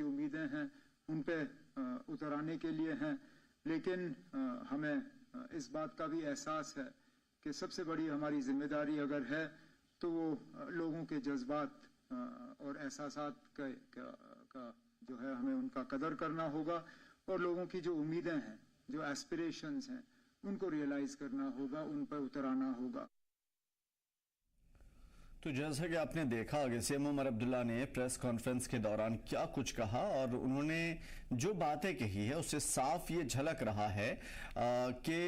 की उम्मीदें हैं उन पे उतर आने के लिए हैं। लेकिन हमें इस बात का भी एहसास है कि सबसे बड़ी हमारी जिम्मेदारी अगर है तो वो लोगों के जज्बात और एहसासात का जो है हमें उनका कदर करना होगा और लोगों की जो उम्मीदें हैं, जो एस्पिरेशंस हैं, उनको रियलाइज करना होगा, उन पर उतर आना होगा। तो जैसा कि आपने देखा सीएम उमर अब्दुल्ला ने प्रेस कॉन्फ्रेंस के दौरान क्या कुछ कहा और उन्होंने जो बातें कही है उससे साफ ये झलक रहा है कि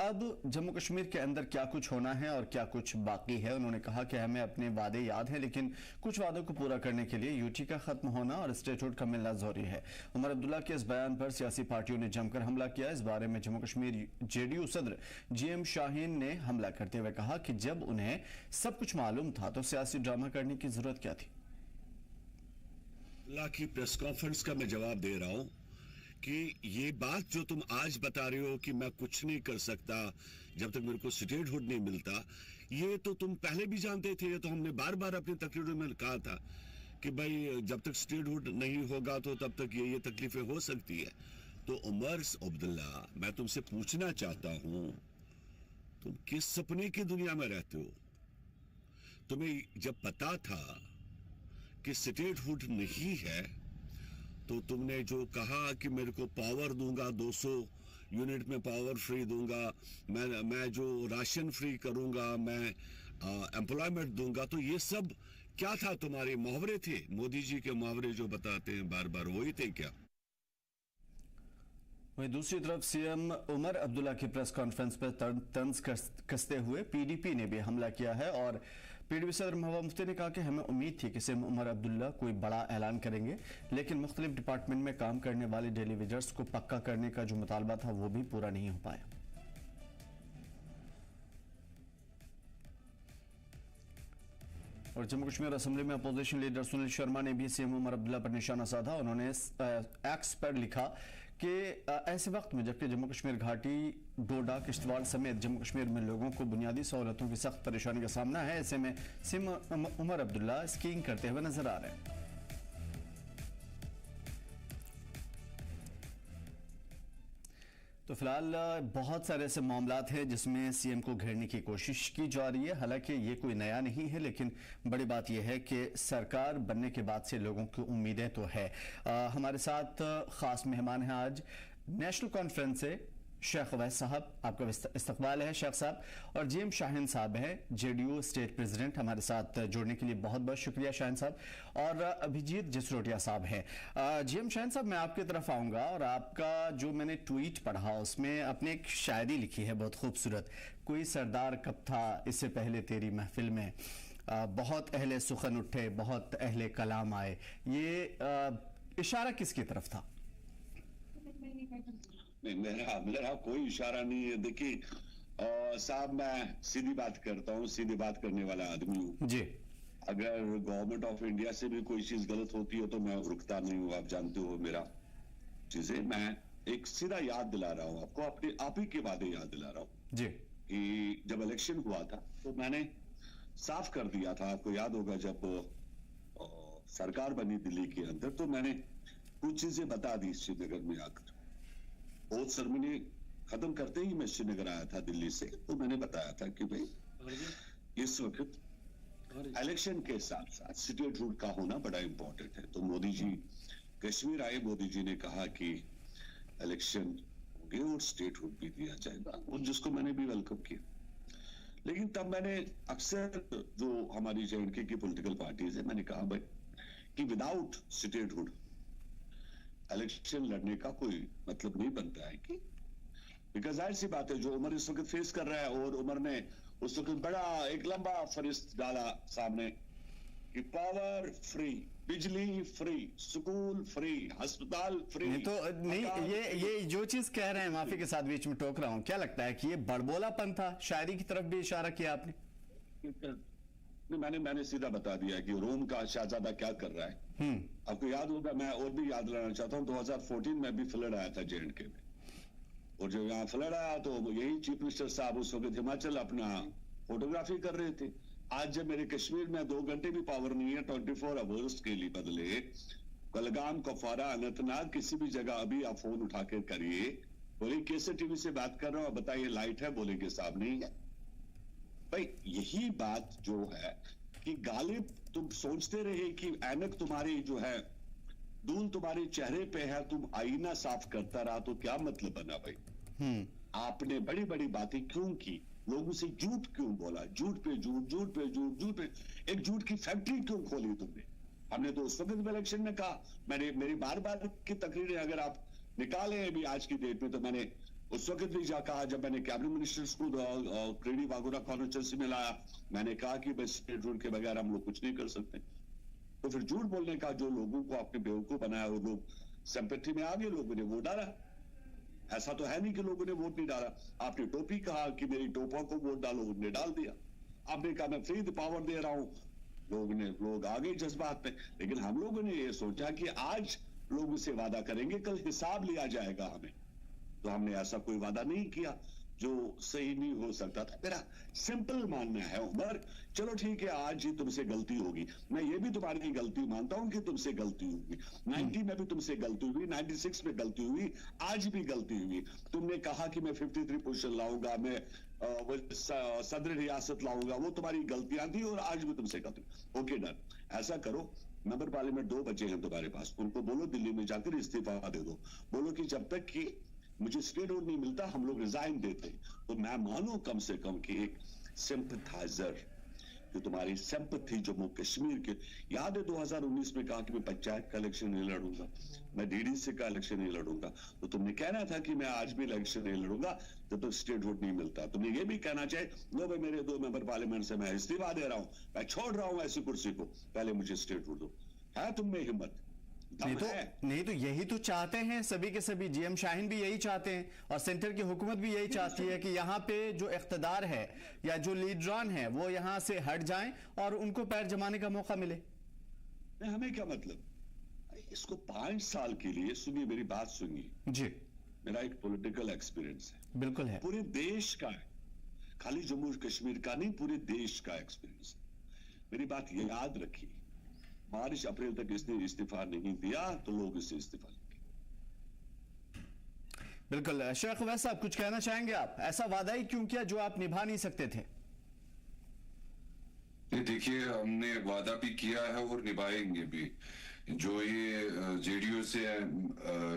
अब जम्मू कश्मीर के अंदर क्या कुछ होना है और क्या कुछ बाकी है। उन्होंने कहा कि हमें अपने वादे याद हैं, लेकिन कुछ वादों को पूरा करने के लिए यूटी का खत्म होना और स्टेटहुड का मिलना जरूरी है। उमर अब्दुल्ला के इस बयान पर सियासी पार्टियों ने जमकर हमला किया। इस बारे में जम्मू कश्मीर जेडीयू सदर जीएम शाहीन ने हमला करते हुए कहा कि जब उन्हें सब कुछ मालूम था तो सियासी ड्रामा करने की जरूरत क्या थी। अब्दुल्ला की प्रेस कॉन्फ्रेंस का मैं जवाब दे रहा हूं कि ये बात जो तुम आज बता रहे हो कि मैं कुछ नहीं कर सकता जब तक मेरे को स्टेटहुड नहीं मिलता, ये तो तुम पहले भी जानते थे। ये तो हमने बार बार अपनी तकरीरों में कहा था कि भाई जब तक स्टेटहुड नहीं होगा तो तब तक ये तकलीफें हो सकती है। तो उमर अब्दुल्ला, मैं तुमसे पूछना चाहता हूं, तुम किस सपने की दुनिया में रहते हो? तुम्हें जब पता था कि स्टेटहुड नहीं है तो तुमने जो कहा कि मेरे को पावर दूंगा, 200 यूनिट में पावर फ्री दूंगा, मैं जो राशन फ्री करूंगा, मैं एम्प्लॉयमेंट दूंगा, तो ये सब क्या था? तुम्हारे मुहावरे थे, मोदी जी के मुहावरे जो बताते हैं बार बार, वही थे क्या? वहीं दूसरी तरफ सीएम उमर अब्दुल्ला की प्रेस कॉन्फ्रेंस पर तंज कसते हुए पीडीपी ने भी हमला किया है और पीडीपी सदर महबूबा मुफ्ती ने कहा कि हमें उम्मीद थी कि सीएम उमर अब्दुल्ला कोई बड़ा ऐलान करेंगे, लेकिन मुख्तलिफ डिपार्टमेंट में काम करने वाले डेली वेजर्स को पक्का करने का जो मुतालबा था वो भी पूरा नहीं हो पाया। और जम्मू कश्मीर असेंबली में अपोजिशन लीडर सुनील शर्मा ने भी सीएम उमर अब्दुल्ला पर निशाना साधा। उन्होंने एक्स पर लिखा कि ऐसे वक्त में जबकि जम्मू कश्मीर घाटी, डोडा, किश्तवाड़ समेत जम्मू कश्मीर में लोगों को बुनियादी सहूलतों की सख्त परेशानी का सामना है, ऐसे में सीएम उमर अब्दुल्ला स्कीइंग करते हुए नजर आ रहे हैं। तो फिलहाल बहुत सारे ऐसे मामलात हैं जिसमें सीएम को घेरने की कोशिश की जा रही है। हालांकि ये कोई नया नहीं है, लेकिन बड़ी बात यह है कि सरकार बनने के बाद से लोगों की उम्मीदें तो है। हमारे साथ खास मेहमान हैं आज नेशनल कॉन्फ्रेंस से शेख अवैस साहब, आपका इस्तकबाल है शेख साहब, और जीएम शाहीन साहब हैं जेडीयू स्टेट प्रेसिडेंट। हमारे साथ जुड़ने के लिए बहुत बहुत शुक्रिया शाहीन साहब। और अभिजीत जसरोटिया साहब हैं। जीएम शाहीन साहब, मैं आपकी तरफ आऊंगा और आपका जो मैंने ट्वीट पढ़ा उसमें आपने एक शायरी लिखी है बहुत खूबसूरत, कोई सरदार कब था इससे पहले तेरी महफिल में, बहुत अहले सुखन उठे बहुत अहले कलाम आए। ये इशारा किसकी तरफ था? नहीं, मेरा कोई इशारा नहीं है। देखिए साहब, मैं सीधी बात करता हूँ, सीधी बात करने वाला आदमी हूँ जी। अगर गवर्नमेंट ऑफ इंडिया से भी कोई चीज गलत होती है तो मैं रुकता नहीं हूँ, आप जानते हो मेरा चीजें। मैं एक सीधा याद दिला रहा हूँ आपको, अपने आप ही के वादे याद दिला रहा हूँ जी। कि जब इलेक्शन हुआ था तो मैंने साफ कर दिया था, आपको याद होगा जब सरकार बनी दिल्ली के अंदर, तो मैंने कुछ चीजें बता दी श्रीनगर में आकर। बहुत सेरेमनी खत्म करते ही मैं श्रीनगर आया था दिल्ली से, तो मैंने बताया था कि भाई इस वक्त इलेक्शन के साथ साथ स्टेटहुड का होना बड़ा इंपॉर्टेंट है। तो मोदी जी कश्मीर आए, मोदी जी ने कहा कि इलेक्शन होंगे और स्टेटहुड भी दिया जाएगा, और जिसको मैंने भी वेलकम किया। लेकिन तब मैंने अक्सर जो हमारी जेएंडके की पॉलिटिकल पार्टीज है, मैंने कहा भाई कि विदाउट स्टेटहुड इलेक्शन लड़ने का कोई मतलब नहीं बनता है। कि बिकॉज जाहिर सी बात है जो उमर इस वक्त फेस कर रहा है, और उमर ने उस वक्त बड़ा एक लंबा फरिश्त डाला सामने कि पावर फ्री, बिजली फ्री, स्कूल फ्री, अस्पताल फ्री। नहीं तो नहीं, ये जो चीज कह रहे हैं, माफी के साथ बीच में टोक रहा हूं, क्या लगता है कि ये बड़बोलापन था? शायरी की तरफ भी इशारा किया आपने। मैंने सीधा बता दिया कि रोम का शहजादा क्या कर रहा है। आपको याद होगा, मैं और भी याद दिलाना चाहता हूं, 2014 में भी फ्लड आया था जेएंडके में, और जब यहाँ फ्लड आया तो यही चीफ मिनिस्टर साहब उस वक्त हिमाचल अपना फोटोग्राफी कर रहे थे। आज जब मेरे कश्मीर में 2 घंटे भी पावर नहीं है, 24 आवर्स के लिए बदले कुलगाम, कुपवारा, अनंतनाग, किसी भी जगह अभी आप फोन उठा कर करिए, बोले कैसे टीवी से बात कर रहा हूं, बताइए लाइट है, बोलेंगे साहब नहीं है। भाई यही बात जो है कि गालिब तुम सोचते रहे कि ऐनक तुम्हारी जो है, धूल तुम्हारे चेहरे पे है, तुम आईना साफ करता रहा, तो क्या मतलब बना भाई? आपने बड़ी बड़ी बातें क्यों की, लोगों से झूठ क्यों बोला, झूठ पे झूठ, झूठ पे झूठ, झूठ पे एक झूठ की फैक्ट्री क्यों खोली तुमने? हमने तो उस वक्त इलेक्शन में कहा, मेरी बार बार की तकरीरें अगर आप निकाले अभी आज की डेट में, तो मैंने उस वक्त भी जा कहा, जब मैंने कैबिनेट मिनिस्टर्स को क्रेडी वागोरा कॉन्फ्रेंस में लाया, मैंने कहा कि बस स्टेट रूल के बगैर हम लोग कुछ नहीं कर सकते। तो फिर झूठ बोलने का जो लोगों को आपने बेवकूफ बनाया, वो लोग सिंपैथी में आ गए, लोगों ने वोट डाला। ऐसा तो है नहीं कि लोगों ने वोट नहीं डाला। आपने टोपी कहा कि मेरी टोपा को वोट डालो, उन्होंने डाल दिया। आपने कहा मैं फ्री पावर दे रहा हूं, लोग आ गए जज्बात में। लेकिन हम लोगों ने ये सोचा कि आज लोगों से वादा करेंगे, कल हिसाब लिया जाएगा हमें। तो हमने ऐसा कोई वादा नहीं किया जो सही नहीं हो सकता था। मेरा सिंपल मानना है उमर, चलो ठीक है आज ही तुमसे गलती होगी, मैं ये भी तुम्हारी गलती मानता हूं कि तुमसे गलती होगी। 90 में भी तुमसे गलती हुई, 96 में गलती हुई, आज भी गलती हुई। तुमने कहा कि मैं 53 पोजीशन लाऊंगा, मैं सदर रियासत लाऊंगा, वो तुम्हारी गलतियां थी और आज भी तुमसे गलती। ओके डन, ऐसा करो, मेंबर पार्लियामेंट 2 बचे हैं तुम्हारे पास, उनको बोलो दिल्ली में जाकर इस्तीफा दे दो। बोलो कि जब तक कि मुझे स्टेट रोड नहीं मिलता हम लोग रिजाइन देते। तो मैं मानू कम से कम कि एक सिंपथाइजर, जो तुम्हारी सिंपथी जम्मू कश्मीर के, याद है 2019 में कहा कि मैं पंचायत का इलेक्शन नहीं लड़ूंगा, मैं डीडीसी का इलेक्शन नहीं लड़ूंगा। तो तुमने कहना था कि मैं आज भी इलेक्शन नहीं लड़ूंगा जब तक स्टेट रोड नहीं मिलता। तुमने ये भी कहना चाहिए, लो भाई मेरे 2 मेंबर पार्लियामेंट से मैं इस्तीफा दे रहा हूं, मैं छोड़ रहा हूं ऐसी कुर्सी को, पहले मुझे स्टेट रोड दो। है तुम में हिम्मत? नहीं तो यही तो चाहते हैं सभी के सभी। जीएम शाहीन भी यही चाहते हैं और सेंटर की हुकूमत भी यही चाहती है कि यहाँ पे जो इख्तिदार है या जो लीडरान है वो यहाँ से हट जाएं और उनको पैर जमाने का मौका मिले। हमें क्या मतलब? इसको 5 साल के लिए, सुनिए मेरी बात सुनिए जी, मेरा एक पॉलिटिकल एक्सपीरियंस है, बिल्कुल है, पूरे देश का है, खाली जम्मू कश्मीर का नहीं, पूरे देश का एक्सपीरियंस है। मेरी बात ये याद रखिए, मार्च अप्रैल तक इसने इस्तीफा नहीं दिया तो लोग इससे इस्तीफा लेंगे। बिल्कुल। शेख वैसे आप कुछ कहना चाहेंगे? आप ऐसा वादा ही क्यों किया जो आप निभा नहीं सकते थे? देखिए, हमने वादा भी किया है और निभाएंगे भी। जो ये जेडीयू से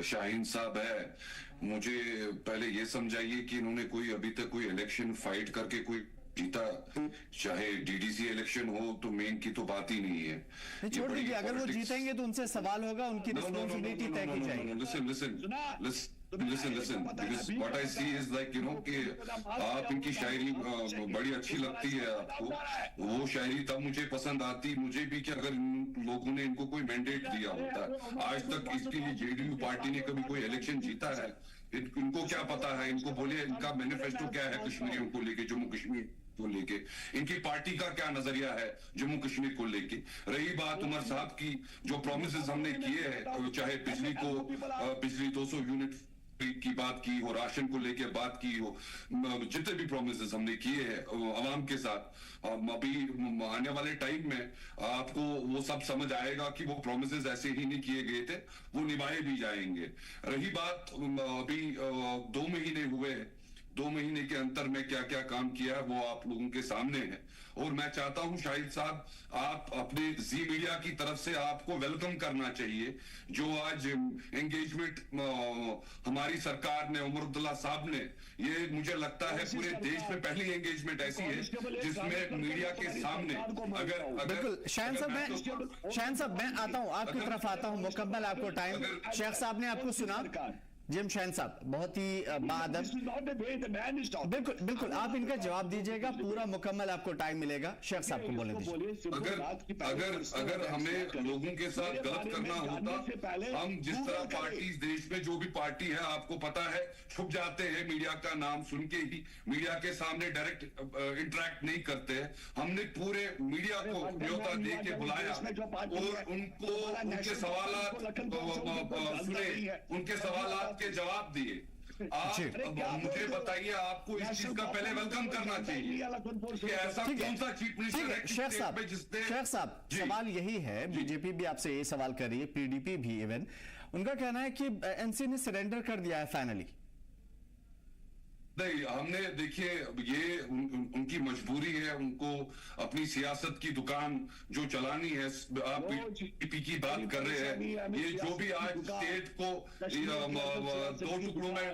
शाहीन साहब है, मुझे पहले ये समझाइए कि इन्होंने कोई अभी तक कोई इलेक्शन फाइट करके कोई जीता, चाहे डीडीसी इलेक्शन हो, तो मेन की तो बात ही नहीं है। छोड़ दीजिए, अगर वो जीतेंगे तो उनसे सवाल होगा, उनकी रिस्पांसिबिलिटी तय की जाएगी। Listen, because what I see is like, you know, कि आप इनकी शायरी बड़ी अच्छी लगती है आपको, वो शायरी तब मुझे पसंद आती मुझे भी कि अगर लोगों ने इनको कोई मैंडेट दिया होता। आज तक इसके लिए जेडीयू पार्टी ने कभी कोई इलेक्शन जीता है? इनको क्या पता है? इनको बोलिए इनका मैनिफेस्टो क्या है कश्मीरियों को लेके, जम्मू कश्मीर को लेके, इनकी पार्टी का क्या नजरिया है जम्मू कश्मीर को लेके। रही बात उमर साहब की, जो प्रोमिसेस हमने किए हैं, चाहे बिजली 200 यूनिट की बात की हो, राशन को लेके बात की हो, जितने भी प्रोमिसेस हमने किए हैं अवाम के साथ, अभी आने वाले टाइम में आपको वो सब समझ आएगा कि वो प्रोमिसेस ऐसे ही नहीं किए गए थे, वो निभाए भी जाएंगे। रही बात अभी 2 महीने हुए हैं, 2 महीने के अंतर में क्या क्या काम किया है वो आप लोगों के सामने है। और मैं चाहता हूं शाहिद साहब, आप अपने जी मीडिया की तरफ से आपको वेलकम करना चाहिए, जो आज एंगेजमेंट हमारी सरकार ने, उमर अब्दुल्ला साहब ने, ये मुझे लगता है पूरे देश में पहली एंगेजमेंट ऐसी है जिसमें मीडिया के सामने अगर बिल्कुल। शाहीन साहब मैं आता हूं, आपकी तरफ आता हूं, मुकम्मल आपको टाइम। शेख साहब ने आपको सुना, जिम शाहीन साहब बहुत ही बादब, बिल्कुल आप इनका जवाब दीजिएगा, पूरा मुकम्मल आपको टाइम मिलेगा। शेख साहब को बोलने दीजिए। अगर हमें लोगों के साथ गलत करना होता, हम जिस तरह पार्टी देश में जो भी पार्टी है, आपको पता है, छुप जाते हैं, मीडिया का नाम सुन के ही मीडिया के सामने डायरेक्ट इंटरेक्ट नहीं करते हैं। हमने पूरे मीडिया को न्योता दे के बुलाया और उनको उनके सवाल सुने, उनके सवाल के जवाब दिए। आप मुझे बताइए, आपको इस चीज का पहले वेलकम करना चाहिए कि ऐसा कौन सा चीफ मिनिस्टर है शेख साहब, सवाल यही है, बीजेपी भी आपसे यही सवाल कर रही है, पीडीपी भी इवन, उनका कहना है कि एनसी ने सरेंडर कर दिया है फाइनली। नहीं, हमने देखिए ये उनकी मजबूरी है, उनको अपनी सियासत की दुकान जो चलानी है। आप पीपी की बात कर रहे हैं, ये जो भी आज स्टेट को दो टुकड़ों में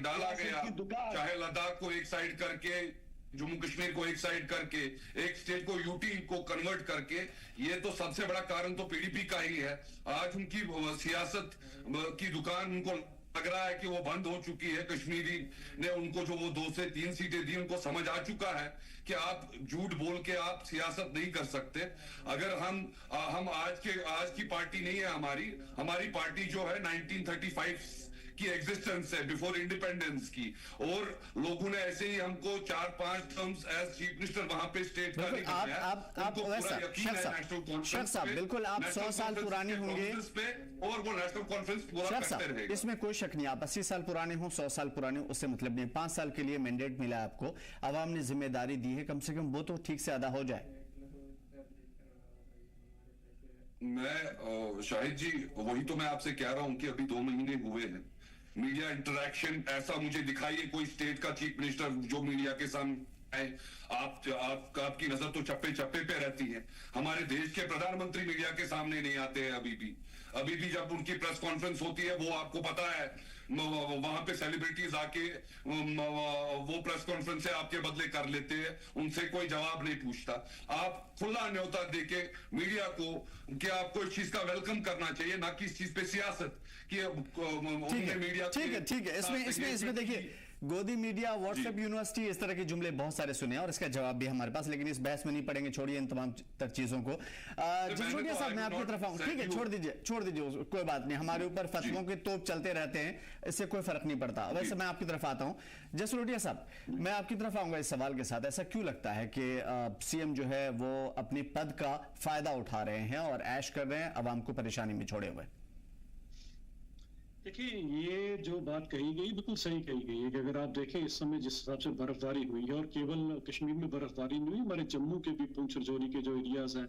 डाला गया, चाहे लद्दाख को एक साइड करके, जम्मू कश्मीर को एक साइड करके, एक स्टेट को यूटी को कन्वर्ट करके, ये तो सबसे बड़ा कारण तो पीडीपी का ही है। आज उनकी सियासत की दुकान उनको लग रहा है कि वो बंद हो चुकी है। कश्मीरी ने उनको जो वो 2 से 3 सीटें दी, उनको समझ आ चुका है कि आप झूठ बोल के आप सियासत नहीं कर सकते। अगर हम आज की पार्टी नहीं है हमारी पार्टी जो है 1935 की एग्जिस्टेंस है, बिफोर इंडिपेंडेंस की, और लोगों ने ऐसे ही हमको 4-5 टर्म्स एज चीफ मिनिस्टर वहां पे स्टेट का नहीं बनाया। बिल्कुल आप 100 साल पुराने होंगे और वो नेशनल कॉन्फ्रेंस पूरा करते रहेंगे, इसमें कोई शक नहीं। आप 80 साल पुराने हो, 100 साल पुराने हो, उससे मतलब नहीं। 5 साल के लिए मैंडेट मिला आपको, आवाम ने जिम्मेदारी दी है, कम से कम वो तो ठीक से अदा हो जाए। मैं शाहिद जी, वही तो मैं आपसे कह रहा हूं कि अभी 2 महीने हुए हैं। मीडिया इंटरैक्शन ऐसा मुझे दिखाइए कोई स्टेट का चीफ मिनिस्टर जो मीडिया के सामने आए। आपकी नजर तो चप्पे चप्पे पे रहती है। हमारे देश के प्रधानमंत्री मीडिया के सामने नहीं आते हैं अभी भी जब उनकी प्रेस कॉन्फ्रेंस होती है, वो आपको पता है वहां पे सेलिब्रिटीज आके वो प्रेस कॉन्फ्रेंस से आपके बदले कर लेते हैं, उनसे कोई जवाब नहीं पूछता। आप खुला न्योता देके मीडिया को कि आपको इस चीज का वेलकम करना चाहिए, ना कि इस चीज पे सियासत कि मीडिया। ठीक है, इसमें देखिए, गोदी मीडिया, व्हाट्सएप यूनिवर्सिटी, इस तरह के जुमले बहुत सारे सुने और इसका जवाब भी हमारे पास, लेकिन इस बहस में नहीं पड़ेंगे, छोड़िए इन तमाम चीजों को। जसरोटिया साहब, मैं आपकी तरफ आऊं, ठीक है, छोड़ दीजिए, कोई बात नहीं, हमारे ऊपर फतवों के तोप चलते रहते हैं, इससे कोई फर्क नहीं पड़ता। वैसे मैं आपकी तरफ आता हूं, जसरोटिया साहब, मैं आपकी तरफ आऊंगा इस सवाल के साथ। ऐसा क्यों लगता है कि सीएम जो है वो अपने पद का फायदा उठा रहे हैं और ऐश कर रहे हैं, अवाम को परेशानी में छोड़े हुए? देखिए, ये जो बात कही गई बिल्कुल सही कही गई है कि अगर आप देखें इस समय जिस हिसाब से बर्फबारी हुई है, और केवल कश्मीर में बर्फबारी नहीं हुई, हमारे जम्मू के भी पुंछ रजौरी के जो एरियाज हैं,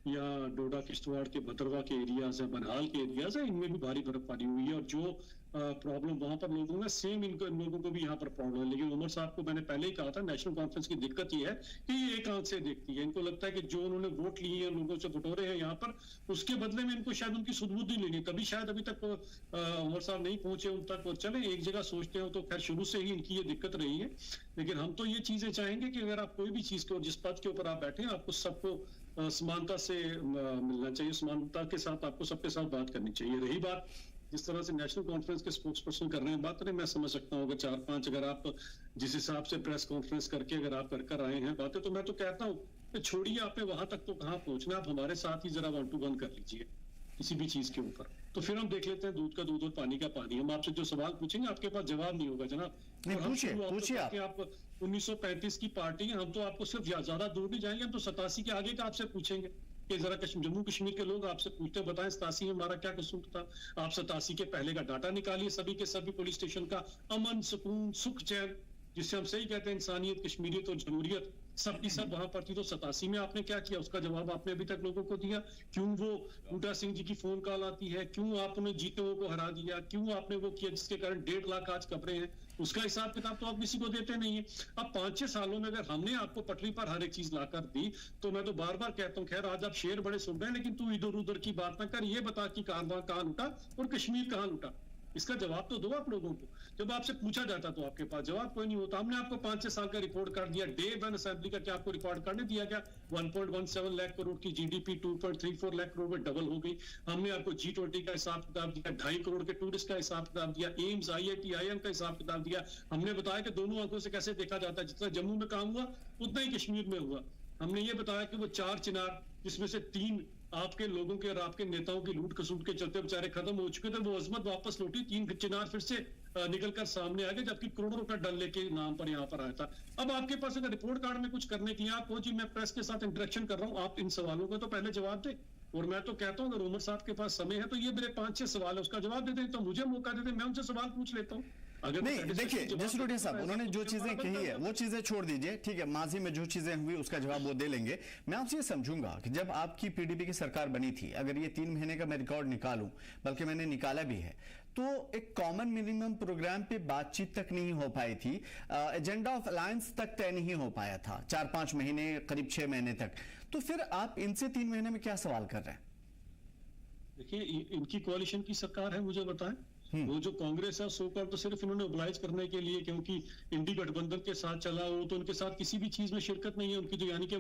या डोडा किश्तवाड़ के भद्रवा के एरियाज हैं, बनहाल के एरियाज हैं, इनमें भी भारी बर्फबारी हुई है। और जो प्रॉब्लम वहां पर लोगों में सेम, इनको लोगों को भी यहाँ पर प्रॉब्लम है। लेकिन उमर साहब को मैंने पहले ही कहा था, नेशनल कॉन्फ्रेंस की दिक्कत ये है कि ये एक आंख से देखती है। इनको लगता है कि जो उन्होंने वोट लिए हैं, लोगों से बटोरे हैं यहाँ पर, उसके बदले में इनको शायद उनकी सुध-बुद्धि लेनी, तभी शायद अभी तक उमर साहब नहीं पहुंचे उन तक। और चले एक जगह सोचते हो तो खैर शुरू से ही इनकी ये दिक्कत रही है। लेकिन हम तो ये चीजें चाहेंगे कि अगर आप कोई भी चीज को, जिस पद के ऊपर आप बैठे हैं, आपको सबको समानता से मिलना चाहिए, समानता के साथ आपको सबके साथ बात करनी चाहिए। रही बात जिस तरह से नेशनल कॉन्फ्रेंस के स्पोक्स पर्सन कर रहे हैं बात करें, मैं समझ सकता हूँ अगर 4-5 अगर आप जिस हिसाब से प्रेस कॉन्फ्रेंस करके अगर आप कर आए हैं बातें, तो मैं तो कहता हूँ कि छोड़िए, आपने वहां तक तो कहाँ पहुंचना, आप हमारे साथ ही जरा 1 to 1 कर लीजिए किसी भी चीज के ऊपर, तो फिर हम देख लेते हैं दूध का दूध और पानी का पानी। हम आपसे जो सवाल पूछेंगे आपके पास जवाब नहीं होगा जनाब। पूछिए आप 1935 की पार्टी है, हम तो आपको सिर्फ ज्यादा दूर नहीं जाएंगे, हम तो 87 के आगे का आपसे पूछेंगे कि जरा जम्मू कश्मीर के लोग आपसे पूछते बताएं 87 में हमारा क्या कसूर था। आप 87 के पहले का डाटा निकालिए, सभी के सभी पुलिस स्टेशन का, अमन, सुकून, सुख, चैन, जिससे हम सही कहते हैं इंसानियत, कश्मीरियत और जमहूरियत, सबकी सब वहां पर थी। तो 87 में आपने क्या किया, उसका जवाब आपने अभी तक लोगों को दिया? क्यों वो बूटा सिंह जी की फोन कॉल आती है, क्यों आपने जीते हुए को हरा दिया, क्यों आपने वो किया जिसके कारण 1.5 लाख आज कब्रें हैं, उसका हिसाब किताब तो आप किसी को देते नहीं है। अब 5-6 सालों में अगर हमने आपको पटरी पर हर एक चीज लाकर दी, तो मैं तो बार बार कहता हूँ, खैर आज आप शेर बड़े सुन रहे हैं, लेकिन तू इधर उधर की बात ना कर, ये बता कि कहां लूटा और कश्मीर कहां लूटा, इसका जवाब तो दो आप लोगों को। जब आपसे पूछा जाता तो आपके पास जवाब कोई नहीं होता। हमने आपको 5-6 साल का रिपोर्ट कार्ड दिया, डे 1 असेंबली का क्या आपको रिकॉर्ड कार्ड नहीं दिया गया? 1.17 लाख करोड़ की जीडीपी 2.34 लाख करोड़ में डबल हो गई। हमने आपको G20 का हिसाब किताब दिया, 2.5 करोड़ के टूरिस्ट का हिसाब किताब दिया, एम्स, IIT, IIM का हिसाब किताब दिया। हमने बताया कि दोनों आंखों से कैसे देखा जाता है, जितना जम्मू में काम हुआ उतना ही कश्मीर में हुआ। हमने ये बताया कि वो 4 चिनार, जिसमें से 3 आपके लोगों के और आपके नेताओं की लूट खसूट के चलते बेचारे खत्म हो चुके थे, वो अजमत वापस लौटी, 3 चिनार फिर से निकलकर सामने आ गए, जबकि करोड़ों रुपए डलने के नाम पर यहाँ पर आया था। अब आपके पास अगर रिपोर्ट कार्ड में कुछ करने के लिए आप हो जी मैं प्रेस के साथ इंटरेक्शन कर रहा हूँ, आप इन सवालों का तो पहले जवाब दें। और मैं तो कहता हूं अगर उमर साहब के पास समय है तो ये मेरे 5-6 सवाल है, उसका जवाब दे दें, तो मुझे मौका दे दें, मैं उनसे सवाल पूछ लेता हूं। अगर नहीं देखिए जसरोटिया साहब, उन्होंने जो चीजें कही है वो चीजें छोड़ दीजिए, ठीक है, माजी में जो चीजें हुई उसका जवाब वो दे लेंगे। मैं आपसे ये समझूंगा कि जब आपकी पीडीपी की सरकार बनी थी, अगर ये 3 महीने का मैं रिकॉर्ड निकालूं, बल्कि मैंने निकाला भी है, तो एक कॉमन मिनिमम प्रोग्राम पे बातचीत तक नहीं हो पाई थी, एजेंडा ऑफ अलायंस तक तय नहीं हो पाया था 4-5 महीने, करीब 6 महीने तक। तो फिर आप इनसे 3 महीने में क्या सवाल कर रहे हैं? देखिए इनकी कोalition की सरकार है, मुझे बताएं। वो जो कांग्रेस है सो कॉल तो सिर्फ इन्होंने ओबलाइज करने के लिए, क्योंकि इंडी गठबंधन के साथ चला हो तो उनके साथ किसी भी चीज में शिरकत नहीं है उनकी, तो यानी कि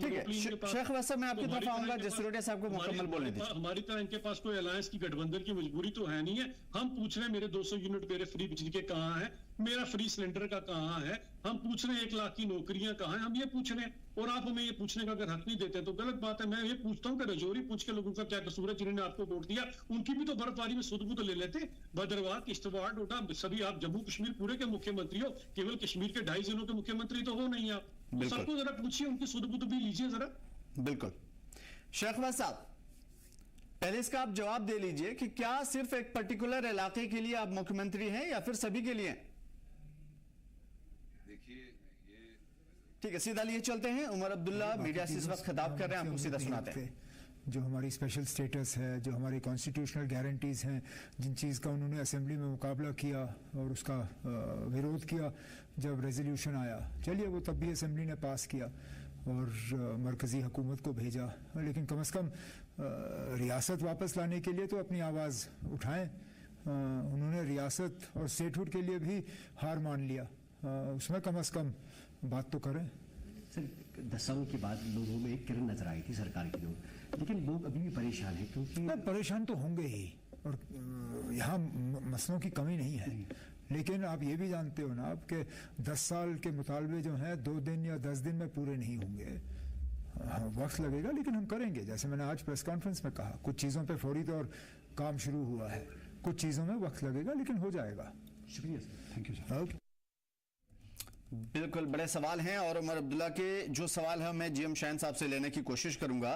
शेख वैसा मैं आपकी तरफ आऊंगा, जसरोटिया साहब को मुकम्मल बोलने दीजिए। हमारी तरह इनके पास कोई अलायंस की गठबंधन की मजबूरी तो है नहीं है। हम पूछ रहे हैं मेरे 200 यूनिट मेरे फ्री बिजली के कहाँ है, मेरा फ्री सिलेंडर का कहाँ है, हम पूछ रहे हैं 1 लाख की नौकरियां कहाँ है, हम ये पूछ रहे हैं, और आप हमें ये पूछने का अगर हक नहीं देते तो गलत बात है। मैं ये पूछता हूँ कि रजौरी पूछ के लोगों का क्या कसूर है जिन्होंने आपको वोट दिया, उनकी भी तो बर्फबारी में सुध-बुध ले लेते। भद्रवाह, किश्तवाड़, डोडा, सभी आप जम्मू कश्मीर पूरे के मुख्यमंत्री हो, केवल कश्मीर के 2.5 जिलों के मुख्यमंत्री तो हो नहीं आप। सबको जरा पूछिए, उनकी सुध-बुध भी लीजिए जरा। बिल्कुल। शेख वैसा साहब, पहले इसका आप जवाब दे लीजिए कि क्या सिर्फ एक पर्टिकुलर इलाके के लिए आप मुख्यमंत्री हैं या फिर सभी के लिए? ठीक है, सीधा लिए चलते हैं। उमर अब्दुल्ला मीडिया से इस वक्त खिताब कर रहे हैं, आपको सीधा सुनाते हैं। जो हमारी स्पेशल स्टेटस है, जो हमारी कॉन्स्टिट्यूशनल गारंटीज हैं, जिन चीज़ का उन्होंने असेंबली में मुकाबला किया और उसका विरोध किया जब रेजोल्यूशन आया, चलिए वो तब भी असेंबली ने पास किया और मरकज़ी हुकूमत को भेजा, लेकिन कम से कम रियासत वापस लाने के लिए तो अपनी आवाज़ उठाएं। उन्होंने रियासत और स्टेटहुड के लिए भी हार मान लिया, उसमें कम से कम बात तो करें। सर 10 सालों के बाद लोगों में एक किरण नजर आई थी सरकार की ओर, लेकिन लोग अभी भी परेशान हैं, क्योंकि परेशान तो होंगे ही, और यहाँ मसलों की कमी नहीं है, लेकिन आप ये भी जानते हो ना आप कि 10 साल के मुतालबे जो हैं 2 दिन या 10 दिन में पूरे नहीं होंगे, वक्त लगेगा, लेकिन हम करेंगे। जैसे मैंने आज प्रेस कॉन्फ्रेंस में कहा, कुछ चीज़ों पे फौरी तौर काम शुरू हुआ है, कुछ चीज़ों में वक्त लगेगा, लेकिन हो जाएगा। शुक्रिया सर, थैंक यू सर। बिल्कुल, बड़े सवाल हैं, और उमर अब्दुल्ला के जो सवाल है मैं जीएम शाहीन साहब से लेने की कोशिश करूंगा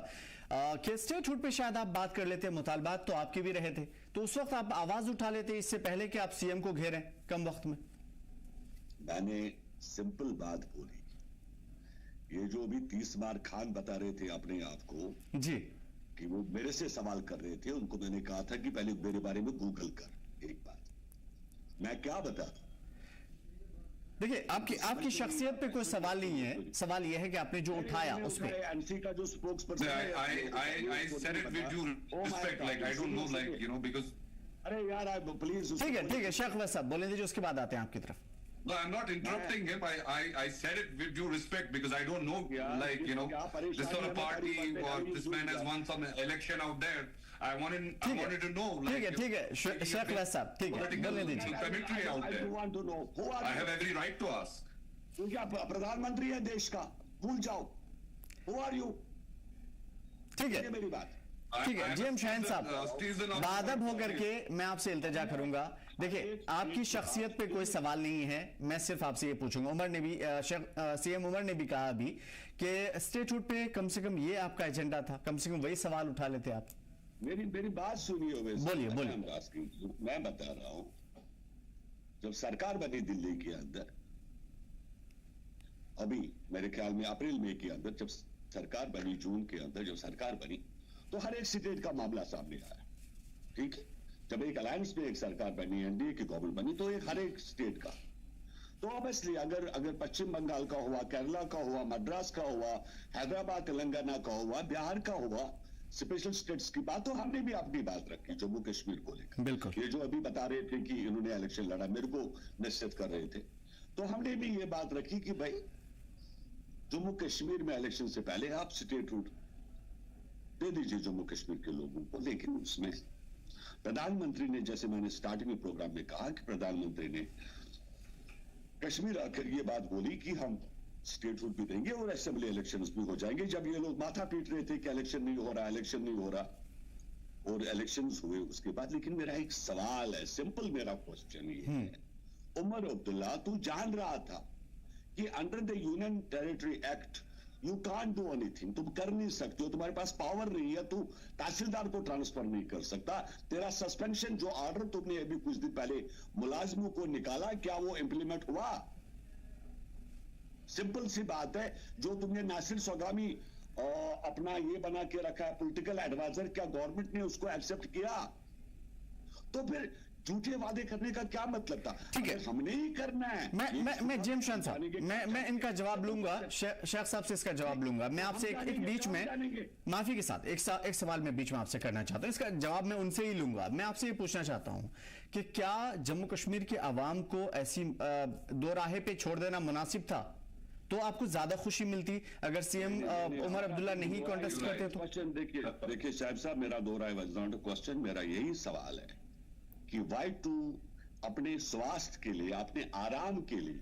कि स्टेटहुड पे शायद आप बात कर लेते, मुतालबात तो आपके भी रहे थे, तो उस वक्त आप आवाज उठा लेते इससे पहले कि आप सीएम को घेरें कम वक्त में। मैंने सिंपल बात बोली, ये जो अभी 30 बार खान बता रहे थे अपने आप को जी कि वो मेरे से सवाल कर रहे थे, उनको मैंने कहा था कि पहले मेरे बारे में गूगल कर एक बात, मैं क्या बता। देखिए आपकी शख्सियत पे कोई सवाल नहीं है, सवाल यह है कि आपने जो उठाया उस पे एनसी का जो spokesperson I said it with due respect, like I don't know, like you know, because अरे यार प्लीज ठीक है शेख वैसा बोले दीजिए, उसके बाद आते हैं आपकी तरफ। No, I'm not interrupting him. I said it with due respect because I don't know, like, you know, this sort of party or this man has won some election out there. I wanted to know, like, ठीक है शेख वैसा साहब, ठीक है बोलने दीजिए। commentary out there. I want to know who are I have every right to ask. तू क्या प्रधानमंत्री है देश का, भूल जाओ, who are you? ठीक है मेरी बात ठीक है जीएम शाहीन साहब, बादब होकर के मैं आपसे इल्तिजा करूंगा। देखिए आपकी शख्सियत पे कोई सवाल नहीं है, मैं सिर्फ आपसे ये पूछूंगा, उमर ने भी सीएम उमर ने भी कहा अभी कि स्टेटहुड पे कम से कम ये आपका एजेंडा था, कम से कम वही सवाल उठा लेते आप। मेरी बात सुनिए, बोलिए मैं बता रहा हूं, जब सरकार बनी दिल्ली के अंदर, अभी मेरे ख्याल में अप्रैल मई के अंदर जब सरकार बनी, जून के अंदर जब सरकार बनी, तो हर एक स्टेट का मामला सामने आया, ठीक है। जब एक अलायंस में एक सरकार बनी, एनडीए की गवर्नमेंट बनी, तो एक हर एक स्टेट का, तो ऑब्वियसली अगर पश्चिम बंगाल का हुआ, केरला का हुआ, मद्रास का हुआ, हैदराबाद तेलंगाना का हुआ, बिहार का हुआ, स्पेशल स्टेट्स की बात, तो हमने भी अपनी बात रखी जम्मू कश्मीर को लेकर। बिल्कुल, ये जो अभी बता रहे थे कि इन्होंने इलेक्शन लड़ा, मेरे को निश्चित कर रहे थे, तो हमने भी ये बात रखी कि भाई जम्मू कश्मीर में इलेक्शन से पहले आप स्टेटहुड दे दीजिए जम्मू कश्मीर के लोगों को। लेकिन उसमें प्रधानमंत्री ने, जैसे मैंने स्टार्टिंग में प्रोग्राम में कहा कि प्रधानमंत्री ने कश्मीर आकर ये बात बोली कि हम स्टेटहुड भी देंगे और असेंबली इलेक्शंस भी हो जाएंगे। जब ये लोग माथा पीट रहे थे कि इलेक्शन नहीं हो रहा, इलेक्शन नहीं हो रहा, और इलेक्शंस हुए उसके बाद। लेकिन मेरा एक सवाल है, सिंपल मेरा क्वेश्चन ये है, उमर अब्दुल्ला तू जान रहा था कि under the union territory act you can't do anything, तुम कर नहीं सकते हो, तुम्हारे पास पावर नहीं है, तू तहसीलदार को ट्रांसफर नहीं कर सकता। तेरा सस्पेंशन जो ऑर्डर तुमने अभी कुछ दिन पहले मुलाजिमों को निकाला, क्या वो इंप्लीमेंट हुआ? सिंपल सी बात है। जो तुमने नासिर सौगामी अपना ये बना के रखा है पॉलिटिकल एडवाइजर, क्या गवर्नमेंट ने उसको एक्सेप्ट किया? तो फिर झूठे वादे करने का क्या मतलब था? ठीक है, हमने ही करना है। मैं जेम्स खान साहब, मैं इनका जवाब लूंगा, शेख साहब से इसका जवाब लूंगा। मैं आपसे एक बीच में, माफी के साथ एक सवाल मैं बीच में आपसे करना चाहता हूं, इसका जवाब मैं उनसे ही लूंगा। मैं आपसे ये पूछना चाहता हूं कि क्या जम्मू कश्मीर की आवाम को ऐसी दो राहे पे छोड़ देना मुनासिब था? तो आपको ज्यादा खुशी मिलती अगर सीएम उमर अब्दुल्ला नहीं कॉन्टेस्ट करते तो? क्वेश्चन देखिए साहब साहब, मेरा दो राय वाज नॉट अ क्वेश्चन, मेरा यही सवाल है कि वाई टू अपने स्वास्थ्य के लिए, अपने आराम के लिए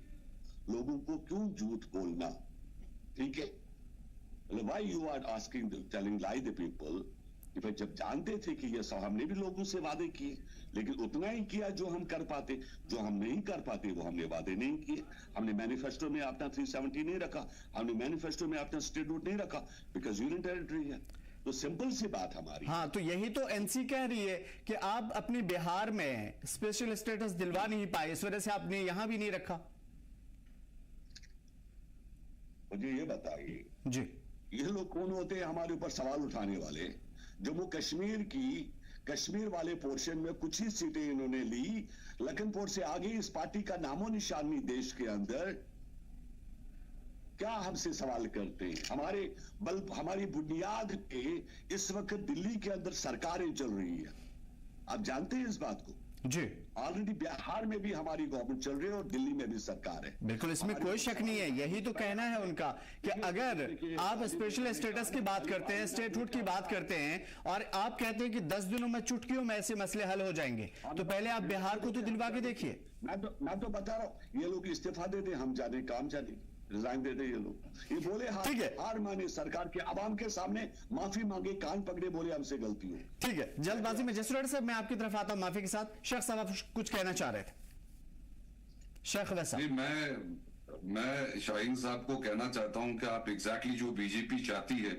लोगों को क्यों झूठ बोलना? ठीक है, why you are asking telling lie the people, जब जानते थे कि ये सब, हमने भी लोगों से वादे किए, लेकिन उतना ही किया जो हम कर पाते। जो हम नहीं कर पाते वो हमने वादे नहीं किए। हमने मैनिफेस्टो में अपना 370 नहीं रखा, हमने मैनिफेस्टो में अपना स्टेट रूट नहीं रखा, बिकॉज यूनियन टेरिटरी है। तो सिंपल सी बात हमारी। हाँ, तो यही तो एनसी कह रही है कि आप अपने बिहार में स्पेशल स्टेटस दिलवा नहीं पाए, इस वजह से आपने यहां भी नहीं रखा। मुझे ये बताइए जी, ये लोग कौन होते हैं हमारे ऊपर सवाल उठाने वाले? जम्मू कश्मीर की कश्मीर वाले पोर्शन में कुछ ही सीटें इन्होंने ली, लखनपुर से आगे इस पार्टी का नामो निशान नहीं देश के अंदर। क्या हमसे सवाल करते हैं? हमारी बुनियाद पे इस वक्त दिल्ली के अंदर सरकारें चल रही है, आप जानते हैं इस बात को जी। ऑलरेडी बिहार में भी हमारी गवर्नमेंट चल रही है और दिल्ली में भी सरकार है। बिल्कुल, इसमें कोई शक नहीं है। यही तो कहना है उनका कि अगर आप स्पेशल स्टेटस की बात करते हैं, स्टेटहुड की बात करते हैं और आप कहते हैं कि 10 दिनों में, चुटकियों में ऐसे मसले हल हो जाएंगे, तो पहले आप बिहार को तो दिलवा के देखिए। मैं तो बता रहा हूं, ये लोग इस्तीफा देते, हम जाने काम जाने, रिजाइन दे दे ये लोग। ये बोले हार माने सरकार के, आवाम के सामने माफी मांगे, कान पकड़े, बोले हमसे गलती हो। ठीक है, जल्दबाजी में जसरोटी साहब मैं आपकी तरफ आता हूं माफी के साथ। शेख साहब आप कुछ कहना चाह रहे थे? शेख वैसा, मैं शाहीन साहब को कहना चाहता हूं कि आप एग्जैक्टली जो बीजेपी चाहती है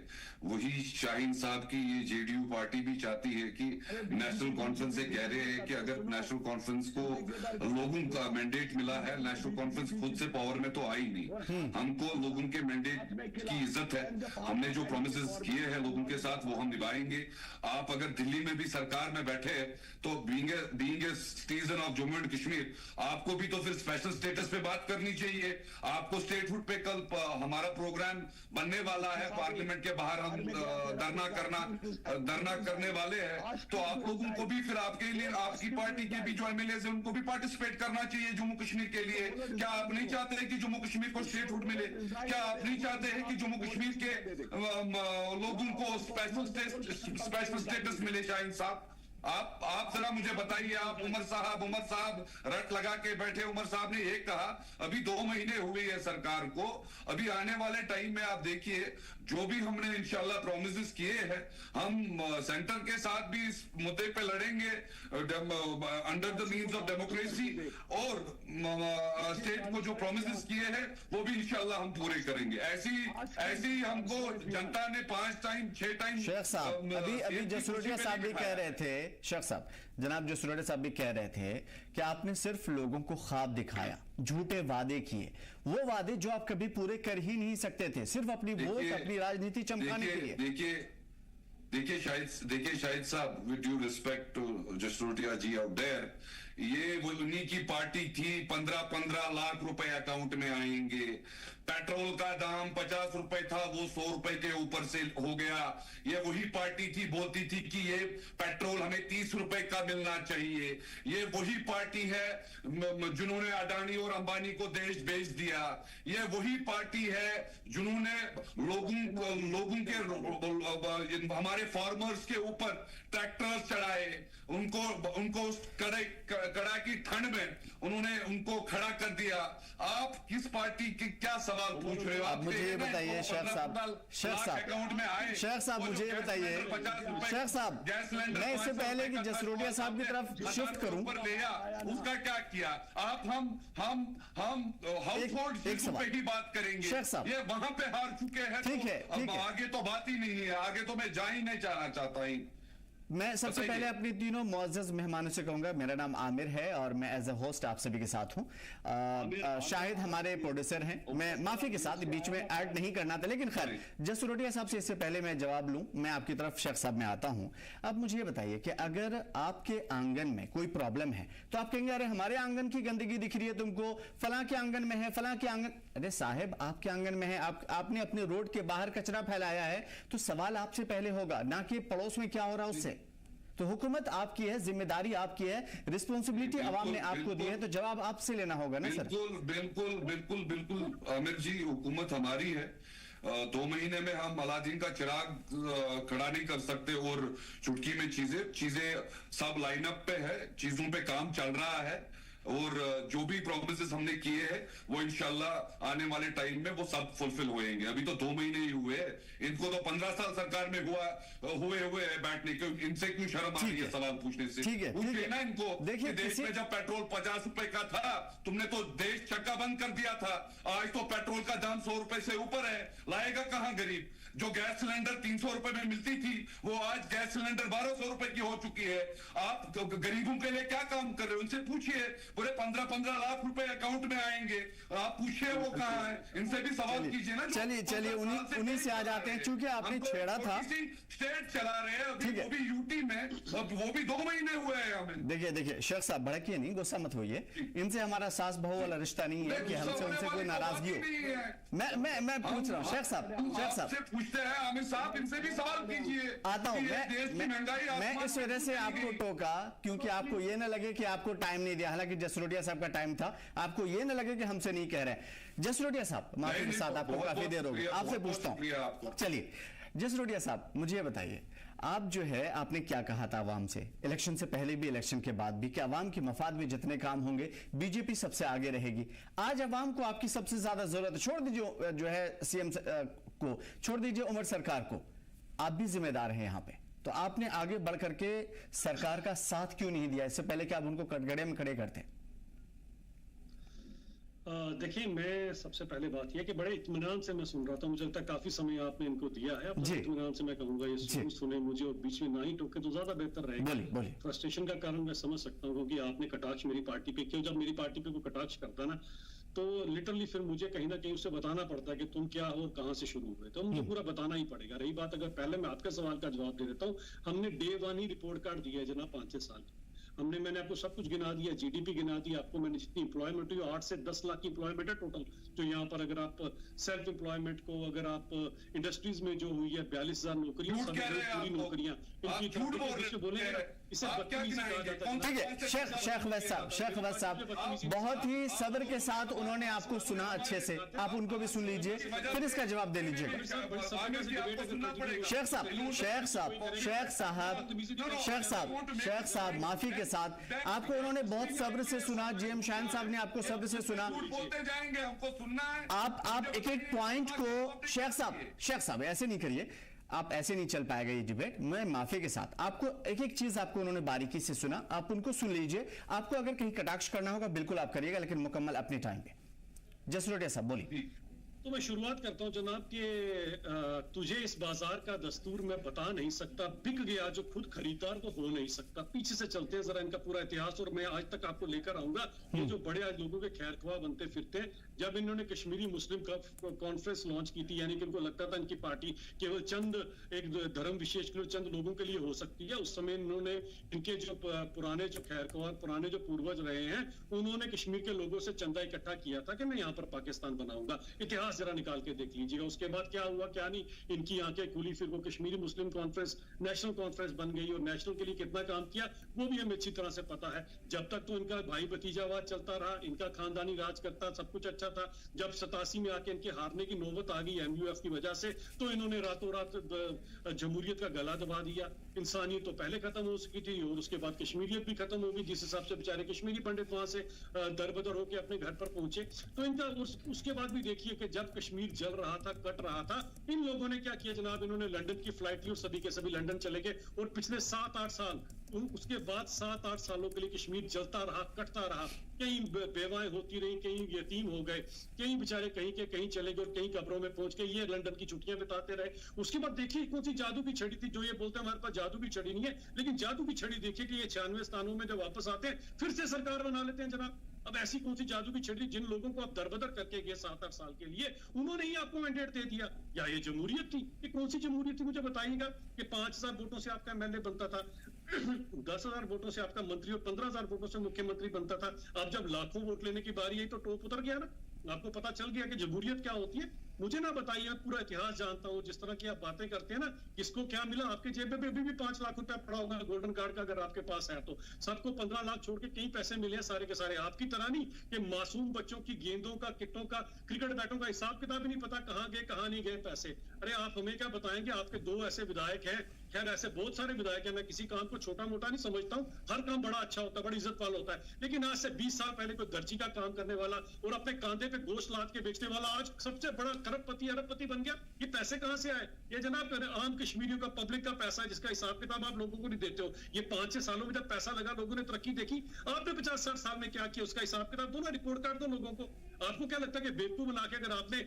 वही शाहीन साहब की ये जेडीयू पार्टी भी चाहती है कि नेशनल कॉन्फ्रेंस से कह रहे हैं कि अगर नेशनल कॉन्फ्रेंस को लोगों का मैंडेट मिला है, नेशनल कॉन्फ्रेंस खुद से पावर में तो आई नहीं, हमको लोगों के मैंडेट की इज्जत है, हमने जो प्रोमिसेस किए हैं लोगों के साथ वो हम निभाएंगे। आप अगर दिल्ली में भी सरकार में बैठे हैं तो being a citizen of Jammu and Kashmir आपको भी तो फिर स्पेशल स्टेटस पे बात करनी चाहिए। आपको स्टेटहुड पे कल हमारा प्रोग्राम बनने वाला है, पार्लियामेंट के बाहर हम धरना करने वाले हैं, तो आप लोगों को भी फिर आपके लिए, आपकी पार्टी के भी जो एमएलए है उनको भी पार्टिसिपेट करना चाहिए जम्मू कश्मीर के लिए। क्या आप नहीं चाहते हैं कि जम्मू कश्मीर को स्टेटहुड मिले? क्या आप नहीं चाहते हैं कि जम्मू कश्मीर के लोगों को स्पेशल स्टेटस मिले? शाहीन साहब आप जरा मुझे बताइए, आप उमर साहब रट लगा के बैठे। उमर साहब ने एक कहा, अभी 2 महीने हुए हैं सरकार को, अभी आने वाले टाइम में आप देखिए जो भी हमने इंशाल्लाह प्रोमिसेस किए हैं, हम सेंटर के साथ भी इस मुद्दे पे लड़ेंगे under the means of democracy, और स्टेट को जो प्रोमिसेस किए हैं वो भी इंशाल्लाह हम पूरे करेंगे। ऐसी हमको जनता ने 5 टाइम 6 टाइम। शेख साहब अभी जसरोटिया साहब भी कह रहे थे, शेख साहब, जनाब जसरोटिया साहब भी कह रहे थे कि आपने सिर्फ लोगों को ख्वाब दिखाया, झूठे वादे किए, वो वादे जो आप कभी पूरे कर ही नहीं सकते थे, सिर्फ अपनी वोट, अपनी राजनीति चमकाने के लिए। देखिए Shahid sahab, with due respect to Jasrotia ji out there, ये वो उन्हीं की पार्टी थी, 15 लाख रुपए अकाउंट में आएंगे, पेट्रोल का दाम 50 रुपए था वो 100 रुपए के ऊपर से हो गया। ये वही पार्टी थी, बोलती थी कि ये पेट्रोल हमें 30 रुपए का मिलना चाहिए। ये वही पार्टी है जिन्होंने अडानी और अंबानी को देश बेच दिया। ये वही पार्टी है जिन्होंने लोगों के हमारे फार्मर्स के ऊपर ट्रैक्टर्स चढ़ाए, उनको उस कड़ाकी ठंड में उन्होंने उनको खड़ा कर दिया। आप किस पार्टी के क्या सवाल पूछ रहे हो? आप मुझे ये बताइए शेख साहब, अकाउंट में आए। शेख साहब मुझे ये बताइए, शेख साहब मैं इससे पहले कि जसरोटिया साहब की तरफ शिफ्ट करूं, उसका क्या किया आप? हम हाउस होल्ड पे ही बात करेंगे। शेख साहब ये वहां पे हार चुके हैं, ठीक है, अब आगे तो बात ही नहीं है, आगे तो मैं जा ही नहीं जाना चाहता ही। मैं सबसे पहले अपने तीनों मुअज़्ज़ज़ मेहमानों से कहूंगा, मेरा नाम आमिर है और मैं एज ए होस्ट आप सभी के साथ हूं। शाहिद हमारे प्रोड्यूसर हैं, मैं माफी के साथ बीच में ऐड नहीं करना था, लेकिन खैर जसरोटिया साहब से इससे पहले मैं जवाब लूं, मैं आपकी तरफ शेख साहब में आता हूं। अब मुझे ये बताइए कि अगर आपके आंगन में कोई प्रॉब्लम है तो आप कहेंगे अरे हमारे आंगन की गंदगी दिख रही है तुमको, फलां के आंगन में है, फलां के आंगन। अरे साहब आपके आंगन में है, आपने अपने रोड के बाहर कचरा फैलाया है, तो सवाल आपसे पहले होगा, ना कि पड़ोस में क्या हो रहा है उससे। तो हुकूमत आपकी है, जिम्मेदारी आपकी है, रिस्पॉन्सिबिलिटी अवाम ने आपको दी है, तो जवाब आपसे लेना होगा ना सर। बिल्कुल आमिर जी, हुकूमत हमारी है। 2 महीने में हम अलादीन का चिराग खड़ा नहीं कर सकते और चुटकी में चीजें सब लाइनअप पे है, चीजों पे काम चल रहा है और जो भी प्रोमिसेस हमने किए हैं वो इंशाल्लाह आने वाले टाइम में वो सब फुलफिल होएंगे। अभी तो 2 महीने ही हुए, इनको तो 15 साल सरकार में हुए हैं बैठने के, इनसे क्यों शर्म आ रही है सवाल पूछने से? पूछिए ना इनको। देखिए देश में जब पेट्रोल 50 रुपए का था, तुमने तो देश चक्का बंद कर दिया था, आज तो पेट्रोल का दाम 100 रुपए से ऊपर है, लाएगा कहां गरीब? जो गैस सिलेंडर 300 रुपए में मिलती थी वो आज गैस सिलेंडर 1200 रुपए की हो चुकी है। आप गरीबों के लिए क्या काम कर रहे हो? इनसे पूछिए, पूरे 15 लाख रुपए अकाउंट में आएंगे, आप पूछिए वो कहाँ है, इनसे भी सवाल कीजिए ना। चलिए उन्हीं से आ जाते हैं, चूंकि आपने छेड़ा था। स्टेट चला रहे हैं अभी, वो भी यूटी में, वो भी 2 महीने हुए हैं हमें। देखिए शेख साहब भड़किए नहीं, गुस्सा मत होइए, इनसे हमारा सास बहू वाला रिश्ता नहीं है कि हमसे उनसे कोई नाराजगी हो। मैं पूछ रहा हूँ शेख साहब पूछते हैं आमिर साहब, इनसे भी सवाल कीजिए। आता हूं मैं इस वजह से आपको टोका क्योंकि आपको ये ना लगे कि आपको टाइम नहीं दिया, हालांकि जसरोटिया साहब का टाइम था, आपको ये ना लगे कि हमसे नहीं कह रहे। जसरोटिया साहब माफी के साथ आपको काफी देर हो गई, आपसे पूछता हूं। चलिए जसरोटिया साहब मुझे ये बताइए, आप जो है आपने क्या कहा था आवाम से, इलेक्शन से पहले भी इलेक्शन के बाद भी, कि आवाम की मफाद में जितने काम होंगे बीजेपी सबसे आगे रहेगी। आज आवाम को आपकी सबसे ज्यादा जरूरत है, छोड़ दीजिए जो है सीएम को, छोड़ दीजिए उमर सरकार को, आप भी जिम्मेदार हैं यहां पे, तो आपने आगे बढ़ करके सरकार का साथ क्यों नहीं दिया इससे पहले कि आप उनको कटघरे में खड़े करते? देखिए मैं सबसे पहले बात यह कि बड़े इत्मीनान से मैं सुन रहा था, मुझे लगता है काफी समय आपने इनको दिया है, अब इत्मीनान से मैं कहूंगा ये सुने मुझे और बीच में ना ही टोके तो ज्यादा बेहतर रहेगा। फ्रस्ट्रेशन का कारण मैं समझ सकता हूँ क्योंकि आपने कटाक्ष मेरी पार्टी पे क्यों, जब मेरी पार्टी पे कोई कटाक्ष करता ना तो लिटरली फिर मुझे कहीं ना कहीं उसे बताना पड़ता है कि तुम क्या हो और कहां से शुरू हुए, तो मुझे पूरा बताना ही पड़ेगा। रही बात, अगर पहले मैं आपके सवाल का जवाब दे देता हूँ, हमने डे 1 ही रिपोर्ट कार्ड दिया है जनाब 5-6 साल। मैंने आपको सब कुछ गिना दिया, जीडीपी गिना दिया आपको मैंने, जितनी इंप्लॉयमेंट हुई 8 से 10 लाख की इंप्लॉयमेंट है टोटल। तो यहाँ पर अगर आप सेल्फ एम्प्लॉयमेंट को, अगर आप इंडस्ट्रीज में जो हुई है 42,000 नौकरियां, पूरी नौकरियां इनकी बोले इसे ठीक है। शेख वैद साहब बहुत ही सब्र के साथ उन्होंने आपको सुना अच्छे से, आप उनको भी सुन लीजिए फिर इसका जवाब दे लीजिएगा। शेख साहब माफी के साथ आपको उन्होंने बहुत सब्र से सुना, जीएम शाहीन साहब ने आपको सब्र से सुना, बोलते जाएंगे हमको सुनना है। आप एक पॉइंट को शेख साहब ऐसे नहीं करिए, आप ऐसे नहीं चल पाएगा ये डिबेट। मैं माफी के साथ आपको एक चीज आपको उन्होंने बारीकी से सुना, आप उनको सुन लीजिए, आपको अगर कहीं कटाक्ष करना होगा बिल्कुल आप करिएगा, लेकिन मुकम्मल अपने टाइम पे। जसरोटिया साहब बोलिए। तो मैं शुरुआत करता हूं जनाब कि तुझे इस बाजार का दस्तूर मैं बता नहीं सकता, बिक गया जो खुद खरीदार तो हो नहीं सकता। पीछे से चलते हैं जरा इनका पूरा इतिहास, और मैं आज तक आपको लेकर आऊंगा ये जो बड़े आज लोगों के खैर ख्वाह बनते फिरते हैं। जब इन्होंने कश्मीरी मुस्लिम कॉन्फ्रेंस लॉन्च की थी, यानी कि उनको लगता था इनकी पार्टी केवल चंद एक धर्म विशेष के लिए, चंद लोगों के लिए हो सकती है, उस समय इन्होंने इनके जो पुराने जो खैर ख्वाह, पुराने जो पूर्वज रहे हैं, उन्होंने कश्मीर के लोगों से चंदा इकट्ठा किया था कि मैं यहाँ पर पाकिस्तान बनाऊंगा। इतिहास इतिहास जरा निकाल के देख लीजिएगा। उसके बाद क्या हुआ क्या नहीं, इनकी आंखें खुली, फिर वो कश्मीरी मुस्लिम कॉन्फ्रेंस नेशनल कॉन्फ्रेंस बन गई, और नेशनल के लिए कितना काम किया वो भी हमें अच्छी तरह से पता है। जब तक तो इनका भाई भतीजावाद चलता रहा, इनका खानदानी राज करता, सब कुछ अच्छा था। जब 87 में आके इनके हारने की नौबत आ गई MUF की वजह से, तो इन्होंने रातों रात जमहूरियत का गला दबा दिया। इंसानियत तो पहले खत्म हो सकी थी, और उसके बाद कश्मीरियत भी खत्म हो गई, जिस हिसाब से बेचारे कश्मीरी पंडित वहां से दरबदर होकर अपने घर पर पहुंचे। तो इनका उसके बाद भी देखिए कि जब कश्मीर जल रहा था, कट रहा था, इन लोगों ने क्या किया जनाब, इन्होंने लंदन की फ्लाइट ली और सभी के सभी लंदन चले गए, और पिछले 7-8 साल, उसके बाद 7-8 सालों के लिए कश्मीर जलता रहा, कटता रहा। कहीं बेवाएं होती रही, कहीं यतीम हो गए, कहीं बेचारे कहीं के कहीं चले गए, और कहीं कब्रों में पहुंच के ये लंदन की छुट्टियां बिताते रहे। उसके बाद देखिए कौन सी जादू की छड़ी थी, जो ये बोलते हैं हमारे पास जादू की छड़ी नहीं है, लेकिन जादू की छड़ी देखिए कि ये 96 स्थानों में जब वापस आते हैं फिर से सरकार बना लेते हैं जनाब। अब ऐसी कौन सी जादू की छड़ी, जिन लोगों को आप दरबदर करके गए 7-8 साल के लिए, उन्होंने ही आपको मैंडेट दे दिया? या ये जमहूरियत थी? ये कौन सी जमहूरियत थी मुझे बताइएगा कि 5000 वोटों से आपका MLA बनता था, 10,000 वोटों से आपका मंत्री और 15,000 वोटों से मुख्यमंत्री बनता था। अब जब लाखों वोट लेने की बारी आई तो टोप उतर गया ना, आपको पता चल गया कि जमहूरियत क्या होती है। मुझे ना बताइए, पूरा इतिहास जानता हूँ, जिस तरह की आप बातें करते हैं ना, किसको क्या मिला, आपके जेब में अभी भी 5 लाख रुपया पड़ा होगा गोल्डन कार्ड का, अगर आपके पास है तो। सबको 15 लाख छोड़ के कई पैसे मिले हैं सारे के सारे। आपकी तरह नहीं कि मासूम बच्चों की गेंदों का, किटों का, क्रिकेट बैटों का हिसाब किताब ही नहीं पता कहाँ गए कहाँ नहीं गए पैसे। अरे आप हमें क्या बताएंगे, आपके 2 ऐसे विधायक हैं, खैर ऐसे बहुत सारे विधायक हैं, मैं किसी काम को छोटा मोटा नहीं समझता हूँ, हर काम बड़ा अच्छा होता है, बड़ी इज्जत वाला होता है, लेकिन आज से 20 साल पहले कोई दर्जी का काम करने वाला और अपने कांधे पे गोश्त लाद के बेचने वाला आज सबसे बड़ा करोड़पति अरबपति बन गया। ये पैसे कहां से आए? ये जनाब आम कश्मीरियों का, पब्लिक का पैसा है, जिसका हिसाब किताब आप लोगों को नहीं देते हो। ये 5-6 सालों में जब पैसा लगा, लोगों ने तरक्की देखी, आपने 50-60 साल में क्या किया उसका हिसाब किताब दो ना, रिपोर्ट कार्ड दो लोगों को। आपको क्या लगता है कि बेवकूफ बना के अगर आपने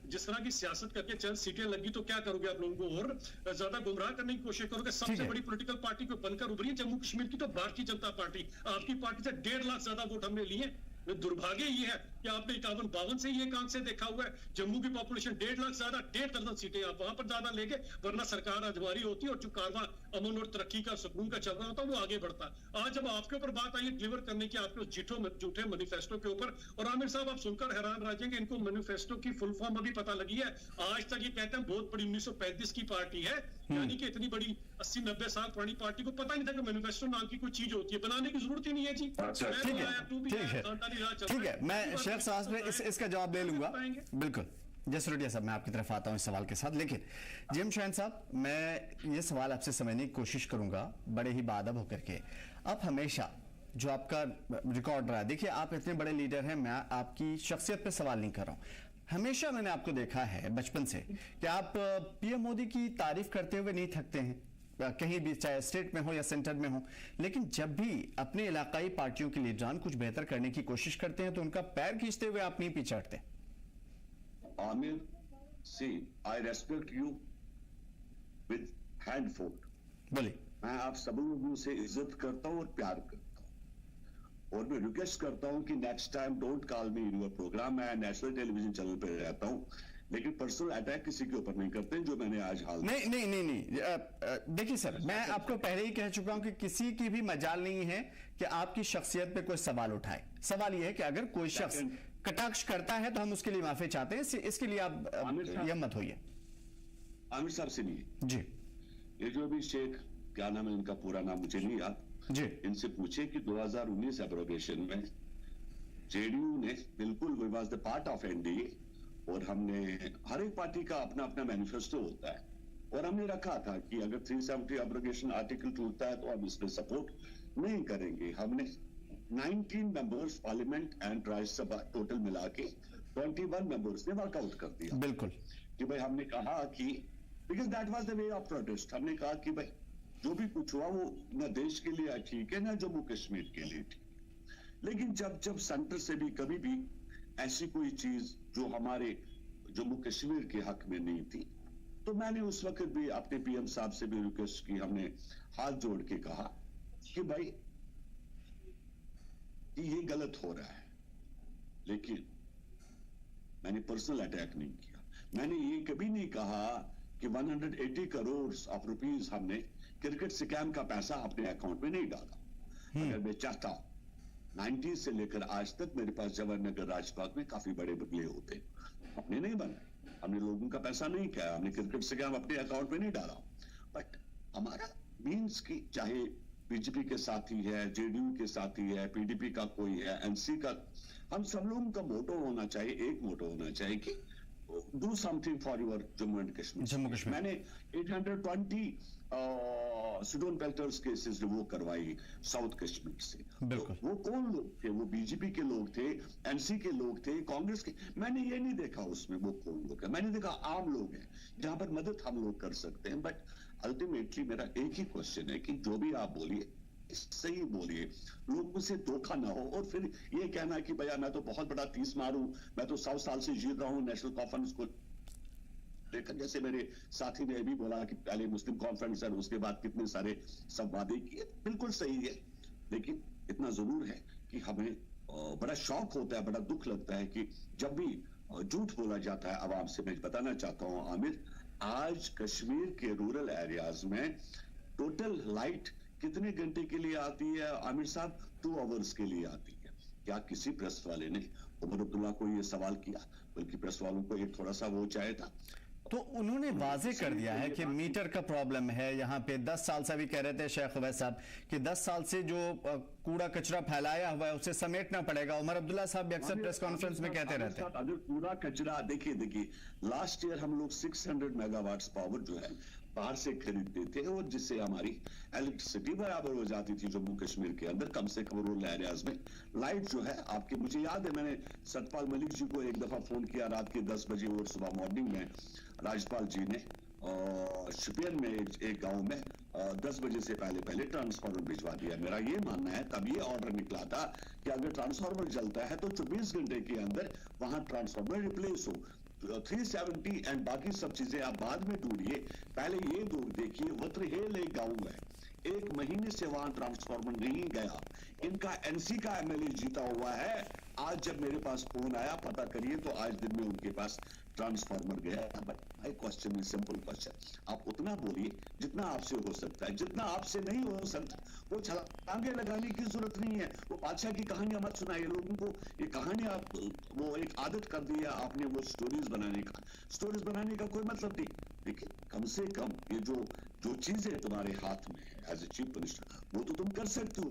जिस तरह की सियासत करके चंद सीटें लगी तो क्या करोगे आप लोगों को और ज्यादा गुमराह करने की कोशिश करोगे? सबसे बड़ी पॉलिटिकल पार्टी को बनकर उभरी है जम्मू कश्मीर की तो भारतीय जनता पार्टी। आपकी पार्टी से 1.5 लाख ज्यादा वोट हमने लिए। दुर्भाग्य ये है कि आपने 51-52 से ये काम से देखा हुआ है। जम्मू की पॉपुलेशन 1.5 लाख ज्यादा, 1.5 दर्जन सीटें आप वहां पर ज्यादा लेंगे, वरना सरकार अजवारी होती और जो कारवां अमन और तरक्की का, सुकून का चल रहा होता वो आगे बढ़ता। आज जब आपके ऊपर बात आई डिलीवर करने की, आपके झूठे मैनिफेस्टो के ऊपर, और आमिर साहब आप सुनकर हैरान रह जाएंगे, इनको मैनिफेस्टो की फुल फॉर्म अभी पता लगी है। आज तक ये कहते हैं बहुत बड़ी 1935 की पार्टी है, यानी कि इतनी बड़ी 80-90 साल पुरानी पार्टी को पता नहीं था कि मैनिफेस्टो नाम की कोई चीज होती है, बनाने की जरूरत ही नहीं है जी। ठीक है, मैं शेख साहब से इसका जवाब ले लूंगा। बिल्कुल जसरोटिया साहब, मैं आपकी तरफ आता हूं इस सवाल के साथ, लेकिन जिम शैन साहब, मैं ये सवाल आपसे समझने की कोशिश करूंगा बड़े ही बाअदब होकर के। आप हमेशा जो आपका रिकॉर्ड रहा है, देखिए आप इतने बड़े लीडर हैं, मैं आपकी शख्सियत पे सवाल नहीं कर रहा हूं, हमेशा मैंने आपको देखा है बचपन से कि आप PM मोदी की तारीफ करते हुए नहीं थकते हैं, कहीं भी, चाहे स्टेट में हो या सेंटर में हो, लेकिन जब भी अपने इलाकाई पार्टियों के लीडरान कुछ बेहतर करने की कोशिश करते हैं तो उनका पैर खींचते हुए आप नहीं पीछे हटते। Aamir, see, I respect you with hand foot. बोलिए। मैं आप सब लोगों से इज्जत करता हूं और प्यार करता हूं, और मैं रिक्वेस्ट करता हूं कि next time don't call me in your programme. मैं नेशनल टेलीविजन चैनल पे रहता हूं, लेकिन पर्सनल अटैक किसी के ऊपर नहीं करते, जो मैंने आज हाल नहीं। देखिए सर, मैं आपको पहले ही कह चुका हूं कि किसी की भी मजाल नहीं है कि आपकी शख्सियत पे कोई सवाल उठाए। सवाल यह है कि अगर कोई शख्स कटाक्ष करता है तो हम उसके लिए माफी चाहते हैं, इसके लिए आप यह मत होइए। आमिर साहब से नहीं जी, ये जो अभी शेख, क्या नाम है इनका, पूरा नाम मुझे नहीं याद जी, इनसे पूछे कि 2019 एब्रोगेशन में JDU ने बिल्कुल, we was the part of NDA, और हमने, हर एक पार्टी का अपना अपना मैनिफेस्टो होता है, और हमने रखा था कि अगर 370 एब्रोगेशन आर्टिकल टूटता है तो हम इसमें सपोर्ट नहीं करेंगे। हमने 19 members parliament and Rajya Sabha total मिला के 21 मेंबर्स ने वर्कआउट कर दिया। बिल्कुल, कि भाई हमने कहा कि because that was the way of protest, हमने कहा कि भाई जो भी कुछ हुआ वो न देश के लिए ठीक है न जम्मू कश्मीर के लिए ठीक। लेकिन जब सेंटर से भी कभी भी ऐसी कोई चीज जो हमारे जम्मू कश्मीर के हक में नहीं थी, तो मैंने उस वक्त भी अपने PM साहब से भी रिक्वेस्ट की, हमने हाथ जोड़ के कहा कि भाई कि ये गलत हो रहा है, लेकिन मैंने पर्सनल अटैक नहीं किया। मैंने ये कभी नहीं कहा कि 180 करोड़ ऑफ रुपीस हमने क्रिकेट स्कैम का पैसा अपने अकाउंट में नहीं डाला। अगर मैं चाहता 90 से लेकर आज तक मेरे पास जवाहरनगर राजबाग में काफी बड़े बंगले होते, अपने नहीं बनाए, हमने लोगों का पैसा नहीं किया, हमने क्रिकेट से क्या हम अपने अकाउंट में नहीं डाला, बट हमारा मीन्स की चाहे बीजेपी के साथी है, जेडीयू के साथी है, पीडीपी का कोई है, एनसी का, हम सब लोगों का मोटो होना चाहिए, एक मोटो होना चाहिए कि do something for your Jammu and Kashmir. मैंने 820 स्टोन पेल्टर्स केसेस वो करवाई साउथ कश्मीर से। तो वो कौन लोग थे? वो बीजेपी के लोग थे, एनसी के लोग थे, कांग्रेस के, मैंने ये नहीं देखा उसमें वो कौन लोग है, मैंने देखा आम लोग हैं जहां पर मदद हम लोग कर सकते हैं। बट अल्टीमेटली मेरा एक ही क्वेश्चन है कि जो भी आप बोलिए सही बोलिए, लोगों से धोखा ना हो, और फिर ये कहना कि भैया मैं तो बहुत बड़ा 30 मार हूं, मैं तो 100 साल से जी रहा हूं नेशनल कॉन्फ्रेंस को लेकर, जैसे मेरे साथी ने भी बोला कि पहले मुस्लिम कॉन्फ्रेंस है, उसके बाद कितने सारे संवादे किए, बिल्कुल सही है, लेकिन इतना जरूर है कि हमें बड़ा शौक होता है, बड़ा दुख लगता है कि जब भी झूठ बोला जाता है आवाम से। मैं बताना चाहता हूं आमिर, आज कश्मीर के रूरल एरियाज में टोटल लाइट कितने घंटे के लिए आती है आमिर साहब? 2 आवर्स के लिए आती है। क्या किसी प्रेस वाले ने उमर अब्दुल्ला को ये सवाल किया? बल्कि प्रेस वालों को एक थोड़ा सा वो चाहिए था, तो उन्होंने वाजे कर दिया है कि मीटर का प्रॉब्लम है यहाँ पे। 10 साल से भी कह रहे थे शेख उवैस साहब कि 10 साल से जो कूड़ा कचरा फैलाया हुआ है उसे समेटना पड़ेगा। उमर अब्दुल्ला साहब भी अक्सर प्रेस कॉन्फ्रेंस में कहते रहते हैं अगर कूड़ा कचरा, देखिए लास्ट ईयर हम लोग 600 मेगावाट्स पावर जो है बाहर से खरीदते थे, और जिससे हमारी इलेक्ट्रिसिटी बराबर हो जाती थी जम्मू कश्मीर के अंदर, कम से कम रूरल एरियाज में। लाइट जो है आपके, मुझे याद है मैंने सतपाल मलिक जी को एक दफा फोन किया रात के 10 बजे, और सुबह मॉर्निंग में राजपाल जी ने शुपियन में एक गांव में 10 बजे से पहले ट्रांसफार्मर भिजवा दिया। मेरा ये मानना है तब ये ऑर्डर निकला था कि अगर ट्रांसफार्मर जलता है तो 24 घंटे के अंदर वहां ट्रांसफार्मर रिप्लेस हो। 370 एंड बाकी सब चीजें आप बाद में ढूंढिए, पहले ये देखिए वत्रहेल एक गांव है, 1 महीने से वहां ट्रांसफार्मर नहीं गया। इनका एनसी का एमएलए जीता हुआ है। आज जब मेरे पास फोन आया पता करिए तो आज दिन में उनके पास ट्रांसफार्मर गया। But my question is simple question, आप उतना बोलिए जितना आपसे हो सकता है, जितना आपसे नहीं हो सकता वो छलांगे लगाने की जरूरत नहीं है। वो बादशाह की कहानियां मत सुनाइए लोगों को, ये कहानी आप वो एक आदत कर दी है आपने वो स्टोरीज बनाने का कोई मतलब नहीं। देखिए कम से कम ये जो चीजें तुम्हारे हाथ में है एज ए चीफ मिनिस्टर, वो तो तुम कर सकते हो।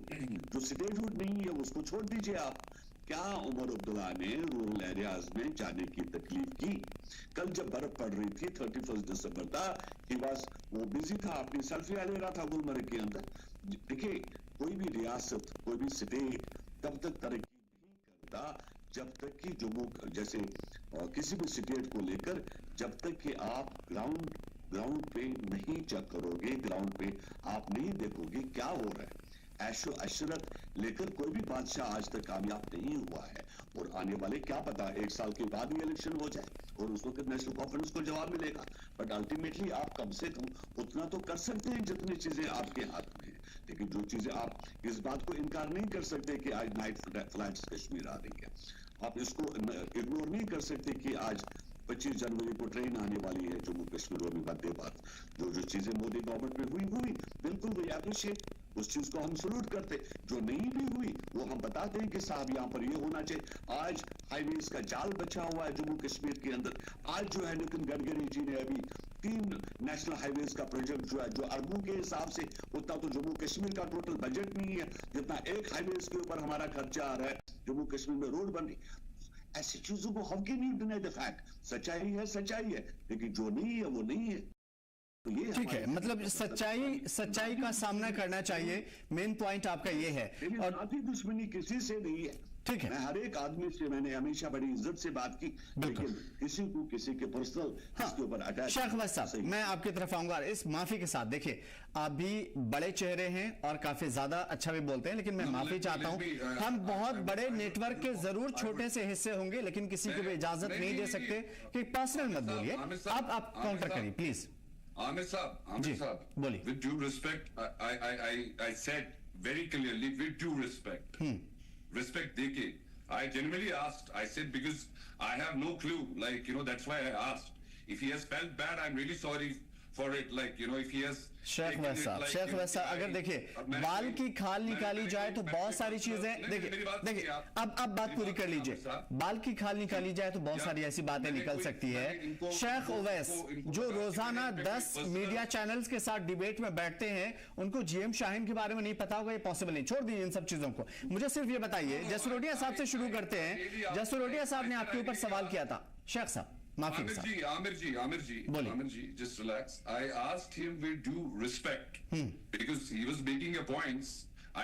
जो स्टेटहुड नहीं है उसको छोड़ दीजिए आप। क्या उमर अब्दुल्ला ने रूरल एरियाज में जाने की तकलीफ की? कल जब बर्फ पड़ रही थी 31 दिसंबर था, वो बिजी था, अपनी सेल्फियां ले रहा था गुलमर्ग के अंदर। देखिए कोई भी रियासत, कोई भी स्टेट तब तक तरक्की नहीं करता जब तक कि जम्मू जैसे किसी भी स्टेट को लेकर जब तक कि आप ग्राउंड पे नहीं चेक करोगे, ग्राउंड पे आप नहीं देखोगे क्या हो रहा है। ऐशो अशरत लेकर कोई भी बादशाह आज तक कामयाब नहीं हुआ है, और आने वाले क्या पता 1 साल के बाद ही इलेक्शन हो जाए और उस वक्त नेशनल कॉन्फ्रेंस को जवाब मिलेगा। बट अल्टीमेटली आप कम से कम उतना तो कर सकते हैं जितनी चीजें आपके हाथ में है। लेकिन जो चीजें आप इस बात को इनकार नहीं कर सकते कि आज नाइट फ्लाइट्स कश्मीर आ रही है, आप इसको इग्नोर नहीं कर सकते कि आज 25 जनवरी को ट्रेन आने वाली है जम्मू कश्मीर में वंदे भारत। जो चीजें मोदी गवर्नमेंट में हुई बिल्कुल वी अप्रिशिएट, उस चीज को हम सल्यूट करते। जो नहीं भी हुई वो हम बताते हैं कि साहब यहाँ पर ये होना चाहिए। आज हाईवेज का जाल बचा हुआ है जम्मू कश्मीर के अंदर। आज जो है नितिन गडकरी जी ने अभी 3 नेशनल हाईवेज का प्रोजेक्ट जो है, जो अरबों के हिसाब से उतना तो जम्मू कश्मीर का टोटल बजट नहीं है जितना एक हाईवेज के ऊपर हमारा खर्चा आ रहा है। जम्मू कश्मीर में रोड बन रही, ऐसी चीजों को how can you deny the fact? सच्चाई है, लेकिन जो नहीं है वो नहीं है। तो ये ठीक है, मतलब सच्चाई का सामना करना चाहिए, मेन पॉइंट आपका ये है। और साथी दुश्मनी किसी से नहीं है, ठीक है। मैं हर एक आदमी से मैंने हमेशा बड़ी इज्जत से बात की, लेकिन किसी के पर्सनल इसके ऊपर अटैच। शेख उवैस साहब, मैं आपकी तरफ आऊंगा इस माफी के साथ। देखिए आप भी बड़े चेहरे हैं और काफी ज्यादा अच्छा भी बोलते हैं, लेकिन मैं माफी चाहता हूं। हम बहुत बड़े नेटवर्क के जरूर छोटे से हिस्से होंगे, लेकिन किसी को भी इजाजत नहीं दे सकते कि पर्सनल मत बोलिए। आप काउंटर करिए प्लीज। आमिर साहब, बोलिए। With due respect, I said very clearly, with due respect. Respect देके, I genuinely asked. I said because I have no clue. Like that's why I asked. If he has felt bad, I'm really sorry for it, like if he has Sheikh वैसा अगर देखिए बाल की खाल निकाली जाए तो बहुत सारी चीजें देखिए अब बात पूरी कर लीजिए। बाल की खाल निकाली जाए तो बहुत सारी ऐसी बातें निकल सकती है। शेख ओवैस जो रोजाना 10 मीडिया चैनल्स के साथ डिबेट में बैठते हैं, उनको जीएम शाहीन के बारे में नहीं पता होगा, ये पॉसिबल नहीं। छोड़ दीजिए इन सब चीजों को, मुझे सिर्फ ये बताइए। जसरोटिया साहब से शुरू करते हैं। जसरोटिया साहब ने आपके ऊपर सवाल किया था। शेख साहब Amir ji, just relax. I asked him with due respect because he was making a points. I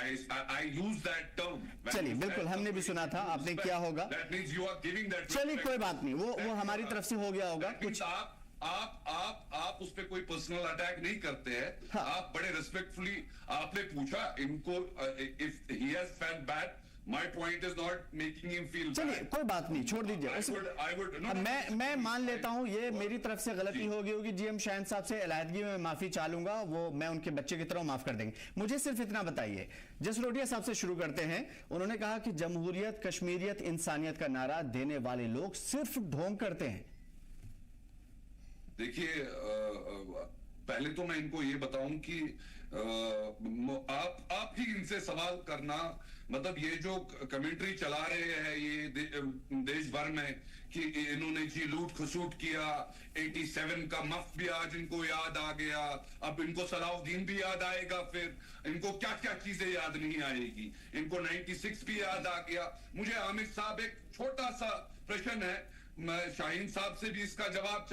used that term. चलिए बिल्कुल, हमने भी सुना था, आपने किया होगा। That means you are giving that. चलिए कोई बात नहीं, वो हमारी तरफ से हो गया होगा। कुछ आप उस पे कोई पर्सनल अटैक नहीं करते हैं। हाँ। आप बड़े रिस्पेक्टफुली आपने पूछा इनको, if he has felt bad, my point is not making him feel bad. चलिए कोई बात नहीं, छोड़ दीजिए। मैं मान लेता हूं ये मेरी तरफ से गलती होगी जीएम शाहीन साहब से अलहदगी में माफी चालूंगा, वो मैं उनके बच्चे की तरह माफ कर देंगे। मुझे सिर्फ इतना बताइए, जसरोटिया साहब से शुरू करते हैं। उन्होंने कहा कि जमहूरियत, कश्मीरियत, इंसानियत का नारा देने वाले लोग सिर्फ ढोंग करते हैं। देखिए पहले तो मैं इनको ये बताऊं कि आप ही इनसे सवाल करना, मतलब ये जो कमेंट्री चला रहे हैं ये देश भर में कि इन्होंने जी लूट खसूट किया, 87 का मफ भी आज इनको याद आ गया, अब इनको सलाउद्दीन भी याद आएगा, फिर इनको क्या क्या चीजें याद नहीं आएगी, इनको 96 भी याद आ गया। मुझे आमिर साहब एक छोटा सा प्रश्न है, मैं शाहीन साहब से भी इसका जवाब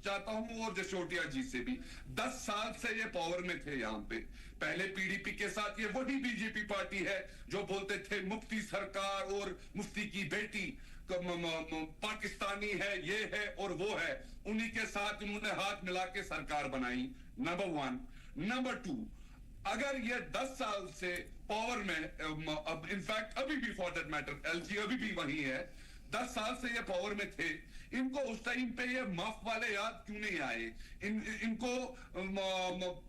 चाहता हूं और जसरोटिया जी से भी। 10 साल से ये पावर में थे यहाँ पे। पहले पीडीपी के साथ ये वही बीजेपी पार्टी है जो बोलते थे मुफ्ती सरकार और मुफ्ती की बेटी पाकिस्तानी है, ये है और वो है। उन्हीं के साथ इन्होंने हाथ मिला के सरकार बनाई, नंबर 1। नंबर 2, अगर ये 10 साल से पावर में, अब इनफैक्ट अभी भी फॉर दैट मैटर एलजी अभी भी वही है, 10 साल से ये पावर में थे, इनको उस टाइम पे ये माफ वाले याद क्यों नहीं आए? इनको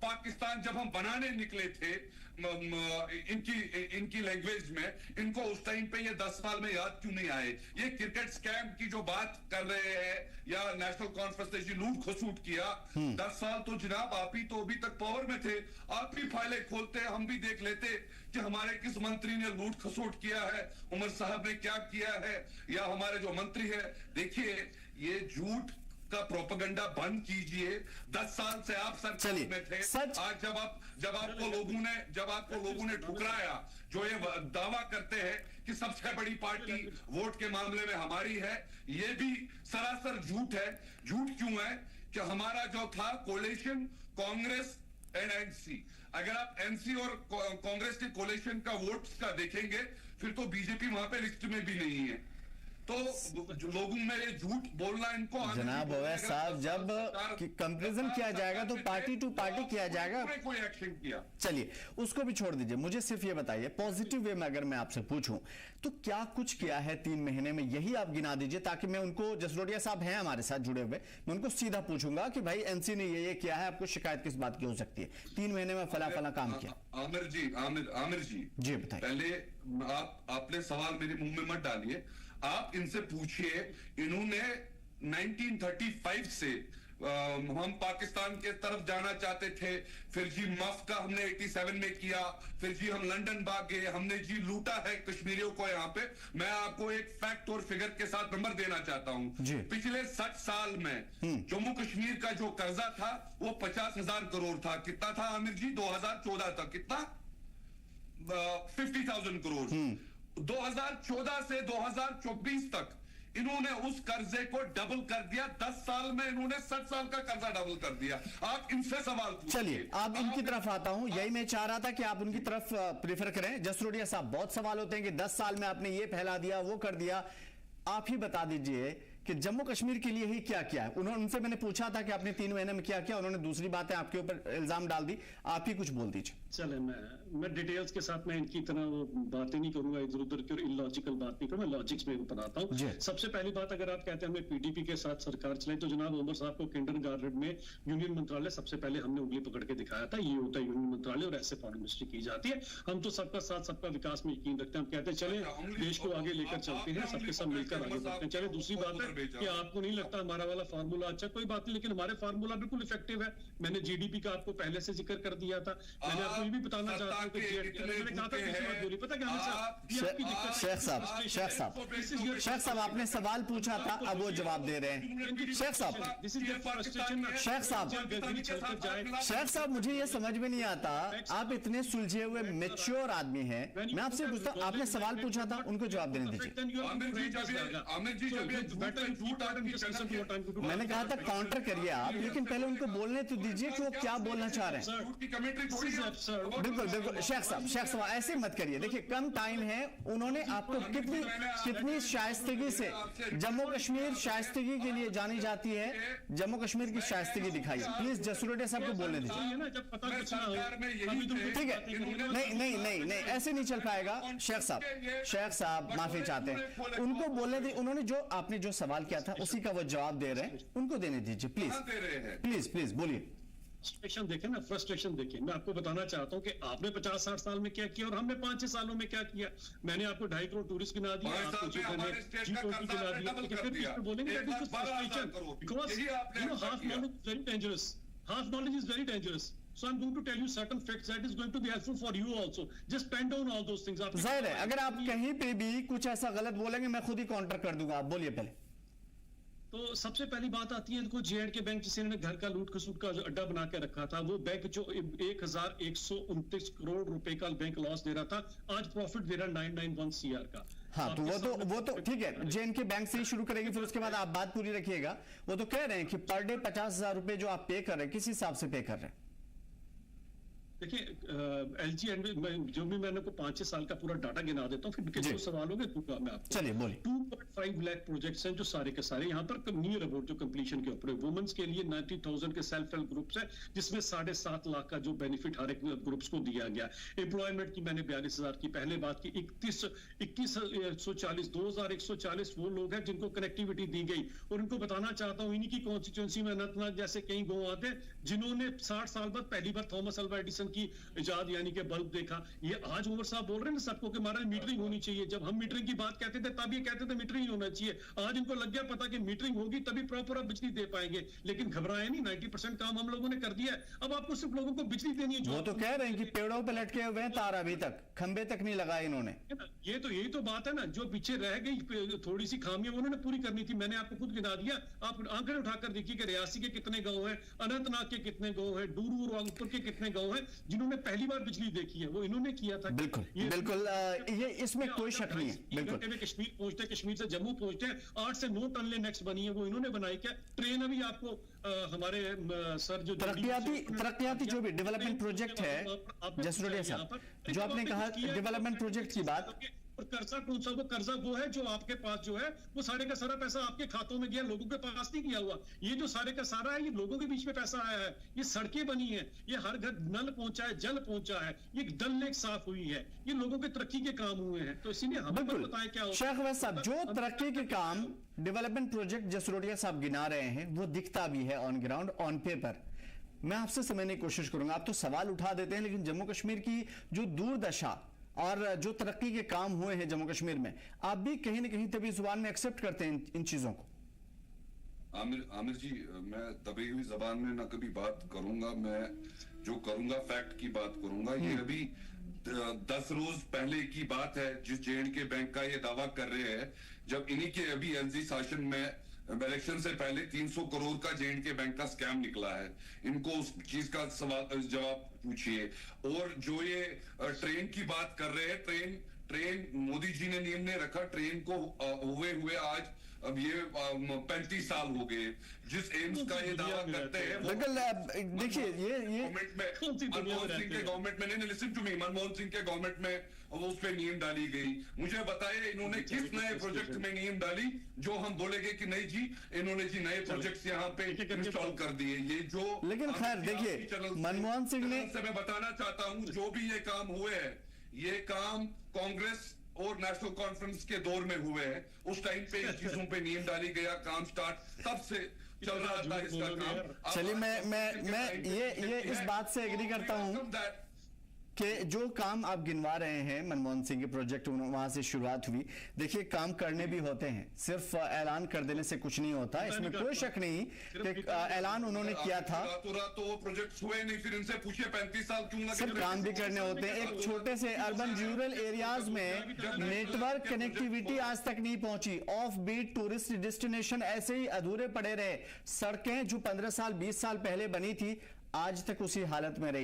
पाकिस्तान जब हम बनाने निकले थे इनकी लैंग्वेज में, इनको उस टाइम पे ये 10 साल में याद क्यों नहीं आए? ये क्रिकेट स्कैम की जो बात कर रहे हैं या नेशनल कॉन्फ्रेंस ने लूट खसूट किया, 10 साल तो जनाब आप ही तो अभी तक पावर में थे, आप ही फाइलें खोलते, हम भी देख लेते कि हमारे किस मंत्री ने लूट खसूट किया है, उमर साहब ने क्या किया है, या हमारे जो मंत्री है। देखिए ये झूठ का प्रोपेगेंडा बंद कीजिए। 10 साल से आप सरकार में थे, आज जब आपको लोगों ने ठुकराया, जो ये दावा करते हैं कि सबसे बड़ी पार्टी वोट के मामले में हमारी है, ये भी सरासर झूठ है। झूठ क्यों है कि हमारा जो था कोलिशन कांग्रेस एंड एनसी, अगर आप एनसी और कांग्रेस के कोलिशन का वोट्स का देखेंगे फिर तो बीजेपी वहां पे लिस्ट में भी नहीं है। तो जो लोगों में ये झूठ बोलना इनको जनाब ओवैस साहब, जब कंपैरिजन किया जाएगा तो पार्टी टू पार्टी किया जाएगा, कोई एक्शन किया। चलिए उसको भी छोड़ दीजिए, मुझे सिर्फ ये बताइए पॉजिटिव वे में अगर मैं आपसे पूछूं तो क्या कुछ किया है 3 महीने में, यही आप गिना दीजिए ताकि मैं उनको, जसरोटिया साहब हैं हमारे साथ जुड़े हुए, मैं उनको सीधा पूछूंगा कि भाई एनसी ने ये किया है, आपको शिकायत किस बात की हो सकती है? 3 महीने में फला काम किया। आमिर जी जी बताइए। पहले आपने सवाल मेरे मुंह में मत डालिए, आप इनसे पूछिए, इन्होंने 1935 से हम पाकिस्तान के तरफ जाना चाहते थे, फिर जी मफ का हमने 87 में किया, फिर जी हम लंदन भाग गए, हमने जी लूटा है कश्मीरियों को। यहाँ पे मैं आपको एक फैक्ट और फिगर के साथ नंबर देना चाहता हूँ। पिछले 60 साल में जम्मू कश्मीर का जो कर्जा था वो 50,000 करोड़ था। कितना था आमिर जी? 2014 तक कितना? 50,000 करोड़। 2014 से 2024 तक इन्होंने उस कर्जे को डबल कर दिया। 10 साल में इन्होंने 60 साल का कर्जा डबल कर दिया। आप इनसे सवाल पूछिए। चलिए आप इनकी तरफ आता हूं, यही मैं चाह रहा था कि आप उनकी तरफ प्रेफर करें। जसरोटिया साहब, बहुत सवाल होते हैं कि 10 साल में आपने ये फैला दिया, वो कर दिया, आप ही बता दीजिए कि जम्मू कश्मीर के लिए ही क्या किया है। उनसे मैंने पूछा था कि आपने 3 महीने में क्या किया, उन्होंने दूसरी बातें आपके ऊपर इल्जाम डाल दी, आप ही कुछ बोल दीजिए। चले मैं डिटेल्स के साथ मैं इनकी तरह बातें नहीं करूंगा, इधर उधर की और इलॉजिकल बात नहीं करूंगा, लॉजिक्स में बताता हूँ। सबसे पहली बात, अगर आप कहते हैं हमें पीडीपी के साथ सरकार चलाई, तो जनाब उमर साहब को किंडरगार्टन में यूनियन मंत्रालय सबसे पहले हमने उंगली पकड़ के दिखाया था, ये होता है यूनियन मंत्रालय और ऐसे फॉरेन मिनिस्ट्री की जाती है। हम तो सबका साथ सबका विकास में यकीन रखते हैं, हम कहते हैं चले देश को आगे लेकर चलते हैं, सबके सब मिलकर आगे बढ़ते हैं। चले दूसरी बात है, भेजा कि आपको नहीं लगता हमारा वाला फार्मूला अच्छा, कोई बात नहीं, लेकिन हमारे फार्मूला बिल्कुल इफेक्टिव है। मैंने जीडीपी का आपको पहले से जिक्र कर दिया था। मैंने आपको ये भी बताना चाहता हूं कि मैंने कहा था दूसरी बात बोली, पता क्या शेख साहब आपने सवाल पूछा था, अब वो जवाब दे रहे हैं। शेख साहब मुझे ये समझ में नहीं आता, आप इतने सुलझे हुए मैच्योर आदमी हैं, मैं आपसे पूछता हूं, आपने सवाल पूछा था, उनको जवाब देने दीजिए। मैंने कहा था काउंटर करिए आप, लेकिन पहले उनको बोलने तो दीजिए कि वो क्या बोलना चाह रहे हैं। बिल्कुल बिल्कुल शेख साहब ऐसे मत करिए। देखिए कम टाइम है, उन्होंने आपको कितनी शाइस्तगी से, जम्मू कश्मीर शाइस्तगी के लिए जानी जाती है, जम्मू कश्मीर की शाइस्तगी दिखाइए। प्लीज जसरोटिया साहब को बोलने दीजिए, ठीक है? नहीं ऐसे नहीं चल पाएगा। शेख साहब माफी चाहते हैं, उनको बोलने दीजिए। उन्होंने जो आपने जो सवाल किया था उसी का वो जवाब दे रहे हैं, उनको देने दीजिए प्लीज बोलिए। फ्रस्ट्रेशन देखें ना, फ्रस्ट्रेशन देखें। मैं आपको बताना चाहता हूँ कि आपने 50-60 साल में क्या किया और हमने 5-6 सालों में क्या किया। मैंने आपको 2.5 करोड़ टूरिस्ट गिना दिया, आपको जो मैंने G20 गिना दिया, लेकिन फिर भी बोलेंगे that is frustration because you know half knowledge is very dangerous, half knowledge is very dangerous. So I'm going to tell you certain facts that is going to be helpful for you also. Just pen down all those things. जाहिर है अगर आप कहीं पे भी कुछ ऐसा गलत बोलेंगे मैं खुद ही काउंटर कर दूंगा। आप बोलिए पहले। तो सबसे पहली बात आती है, देखो जेएंड के बैंक जिसे इन्होंने घर का लूट खसूट का जो अड्डा बना के रखा था, वो बैंक जो 1129 करोड़ रुपए का बैंक लॉस दे रहा था, आज प्रॉफिट दे रहा 991 CR का। हाँ तो वो तो ठीक है, जेएंड के बैंक से ही शुरू करेंगे, फिर उसके बाद आप बात पूरी रखिएगा। वो तो कह रहे हैं कि पर डे 50,000 रुपए जो आप पे कर रहे हैं, किस हिसाब से पे कर रहे हैं? देखिए एलजी एंड जो भी मैंने को 5-6 साल का पूरा डाटा गिना देता हूँ, फिर जो सवाल होंगे दूंगा मैं आपको। चलिए बोलिए। 2.5 लाख प्रोजेक्ट्स हैं जो सारे के सारे यहाँ पर नियर अबाउट जो कंप्लीशन के ऊपर है। वुमेन्स के लिए 90,000 के सेल्फ हेल्प ग्रुप्स है, जिसमें 7.5 लाख का जो बेनिफिट हर एक ग्रुप्स को दिया गया। एम्प्लॉयमेंट की मैंने 42,000 की पहले बात की, 2140 वो लोग हैं जिनको कनेक्टिविटी दी गई। और इनको बताना चाहता हूँ, इन्हीं की कॉन्स्टिट्यूंसी में अनंतनाग जैसे कई गाँव आते हैं जिन्होंने 60 साल बाद पहली बार थॉमस अल्वा एडिसन की इजाद यानी कि बल्ब देखा। ये आज उमर साहब बोल रहे हैं ना सबको कि हमारा मीटरिंग होनी चाहिए। जब हम मीटरिंग की बात कहते थे तब ये कहते थे मीटरिंग होना चाहिए। आज इनको लग गया पता कि मीटरिंग होगी तभी प्रॉपर आप बिजली दे पाएंगे। लेकिन घबराए नहीं, 90% काम हम लोगों ने कर दिया है। अब आपको सिर्फ लोगों को बिजली देनी है। वो तो कह रहे हैं कि पेड़ों पे लटके हुए हैं तार, अभी तक खंबे तक नहीं लगाए इन्होंने। यही तो बात है ना, जो पीछे रह गई थोड़ी सी खामियां उन्होंने पूरी करनी थी। मैंने आपको खुद गिना दिया, आप आंकड़े उठाकर देखिए कि रियासी के कितने गांव हैं, अनंतनाग के कितने गांव हैं, डूरू रामपुर के कितने गांव हैं जिन्होंने पहली बार बिजली देखी है। वो इन्होंने किया था। बिल्कुल ये इसमें कोई शक नहीं है। बिल्कुल कश्मीर पहुंचते, कश्मीर से जम्मू पहुंचते हैं, 8 से 9 टन नेक्स्ट बनी है, वो इन्होंने बनाई। क्या ट्रेन अभी आपको हमारे सर जो तरक्याती जो भी डेवलपमेंट प्रोजेक्ट है, जसरोटिया साहब जो आपने कहा डेवलपमेंट प्रोजेक्ट की बात, और कर्जा कौन सा? वो कर्जा वो है जो आपके पास जो है वो सारे का सारा पैसा आपके खातों में गया, लोगों के पास नहीं गया हुआ। ये जो सारे का सारा है ये लोगों के बीच में पैसा आया है। ये सड़कें बनी है, ये हर घर नल पहुंचा है, जल पहुंचा है, ये डल लेक साफ हुई है, ये लोगों के तरक्की के काम हुए हैं। तो इसीलिए हमें बताएं क्या होगा। शेख वैद साहब जो तरक्की के काम डेवलपमेंट प्रोजेक्ट जसरोटिया साहब गिना रहे हैं वो दिखता भी है ऑन ग्राउंड, ऑन पेपर। मैं आपसे समझने की कोशिश करूंगा, आप तो सवाल उठा देते हैं, लेकिन जम्मू कश्मीर की जो दूरदशा और जो तरक्की के काम हुए हैं जम्मू कश्मीर में, आप भी कहीं ना कहीं तभी जुबान में एक्सेप्ट करते हैं इन चीजों को। आमिर जी, मैं दबी हुई जबान में ना कभी बात करूंगा। मैं जो करूंगा फैक्ट की बात करूंगा। ये अभी 10 रोज पहले की बात है जिस जेएंड के बैंक का ये दावा कर रहे हैं, जब इन्हीं के अभी एलजी शासन में इलेक्शन से पहले 300 करोड़ का जेएंड के बैंक का स्कैम निकला है। इनको उस चीज का जवाब पूछिए। और जो ये ट्रेन की बात कर रहे हैं, ट्रेन मोदी जी ने नियम ने रखा, ट्रेन को हुए आज अब ये 35 साल हो गए। जिस एम्स का ये दावा करते हैं, देखिए ये मनमोहन सिंह के गवर्नमेंट में, नहीं listen to me, Manmohan Singh के गवर्नमेंट में वो उस पर नियम डाली गई। मुझे बताइए इन्होंने किस नए प्रोजेक्ट में नियम डाली जो हम बोलेंगे कि नहीं जी इन्होंने जी नए प्रोजेक्ट्स यहाँ पे इंस्टॉल कर दिए। ये जो लेकिन खैर देखिए मनमोहन सिंह ने, मैं बताना चाहता हूँ जो भी ये काम हुए हैं, ये काम कांग्रेस और नेशनल कॉन्फ्रेंस के दौर में हुए हैं। उस टाइम पे इन चीजों पे नियम डाली गया, काम स्टार्ट तब से चल रहा था इसका काम। चलिए मैं ये इस बात से एग्री करता हूं। कि जो काम आप गिनवा रहे हैं, मनमोहन सिंह के प्रोजेक्ट वहां से शुरुआत हुई। देखिए काम करने भी होते हैं, सिर्फ ऐलान कर देने से कुछ नहीं होता, इसमें कोई शक नहीं कि ऐलान उन्होंने किया था तो वो प्रोजेक्ट हुए नहीं, फिर इनसे पूछिए 35 साल क्यों लगे। सिर्फ काम भी करने होते हैं। एक छोटे से अर्बन रूरल एरियाज में नेटवर्क कनेक्टिविटी आज तक नहीं पहुंची, ऑफ बीट टूरिस्ट डेस्टिनेशन ऐसे ही अधूरे पड़े रहे। सड़कें जो 15 साल 20 साल पहले बनी थी आज तक उसी हालत में रही।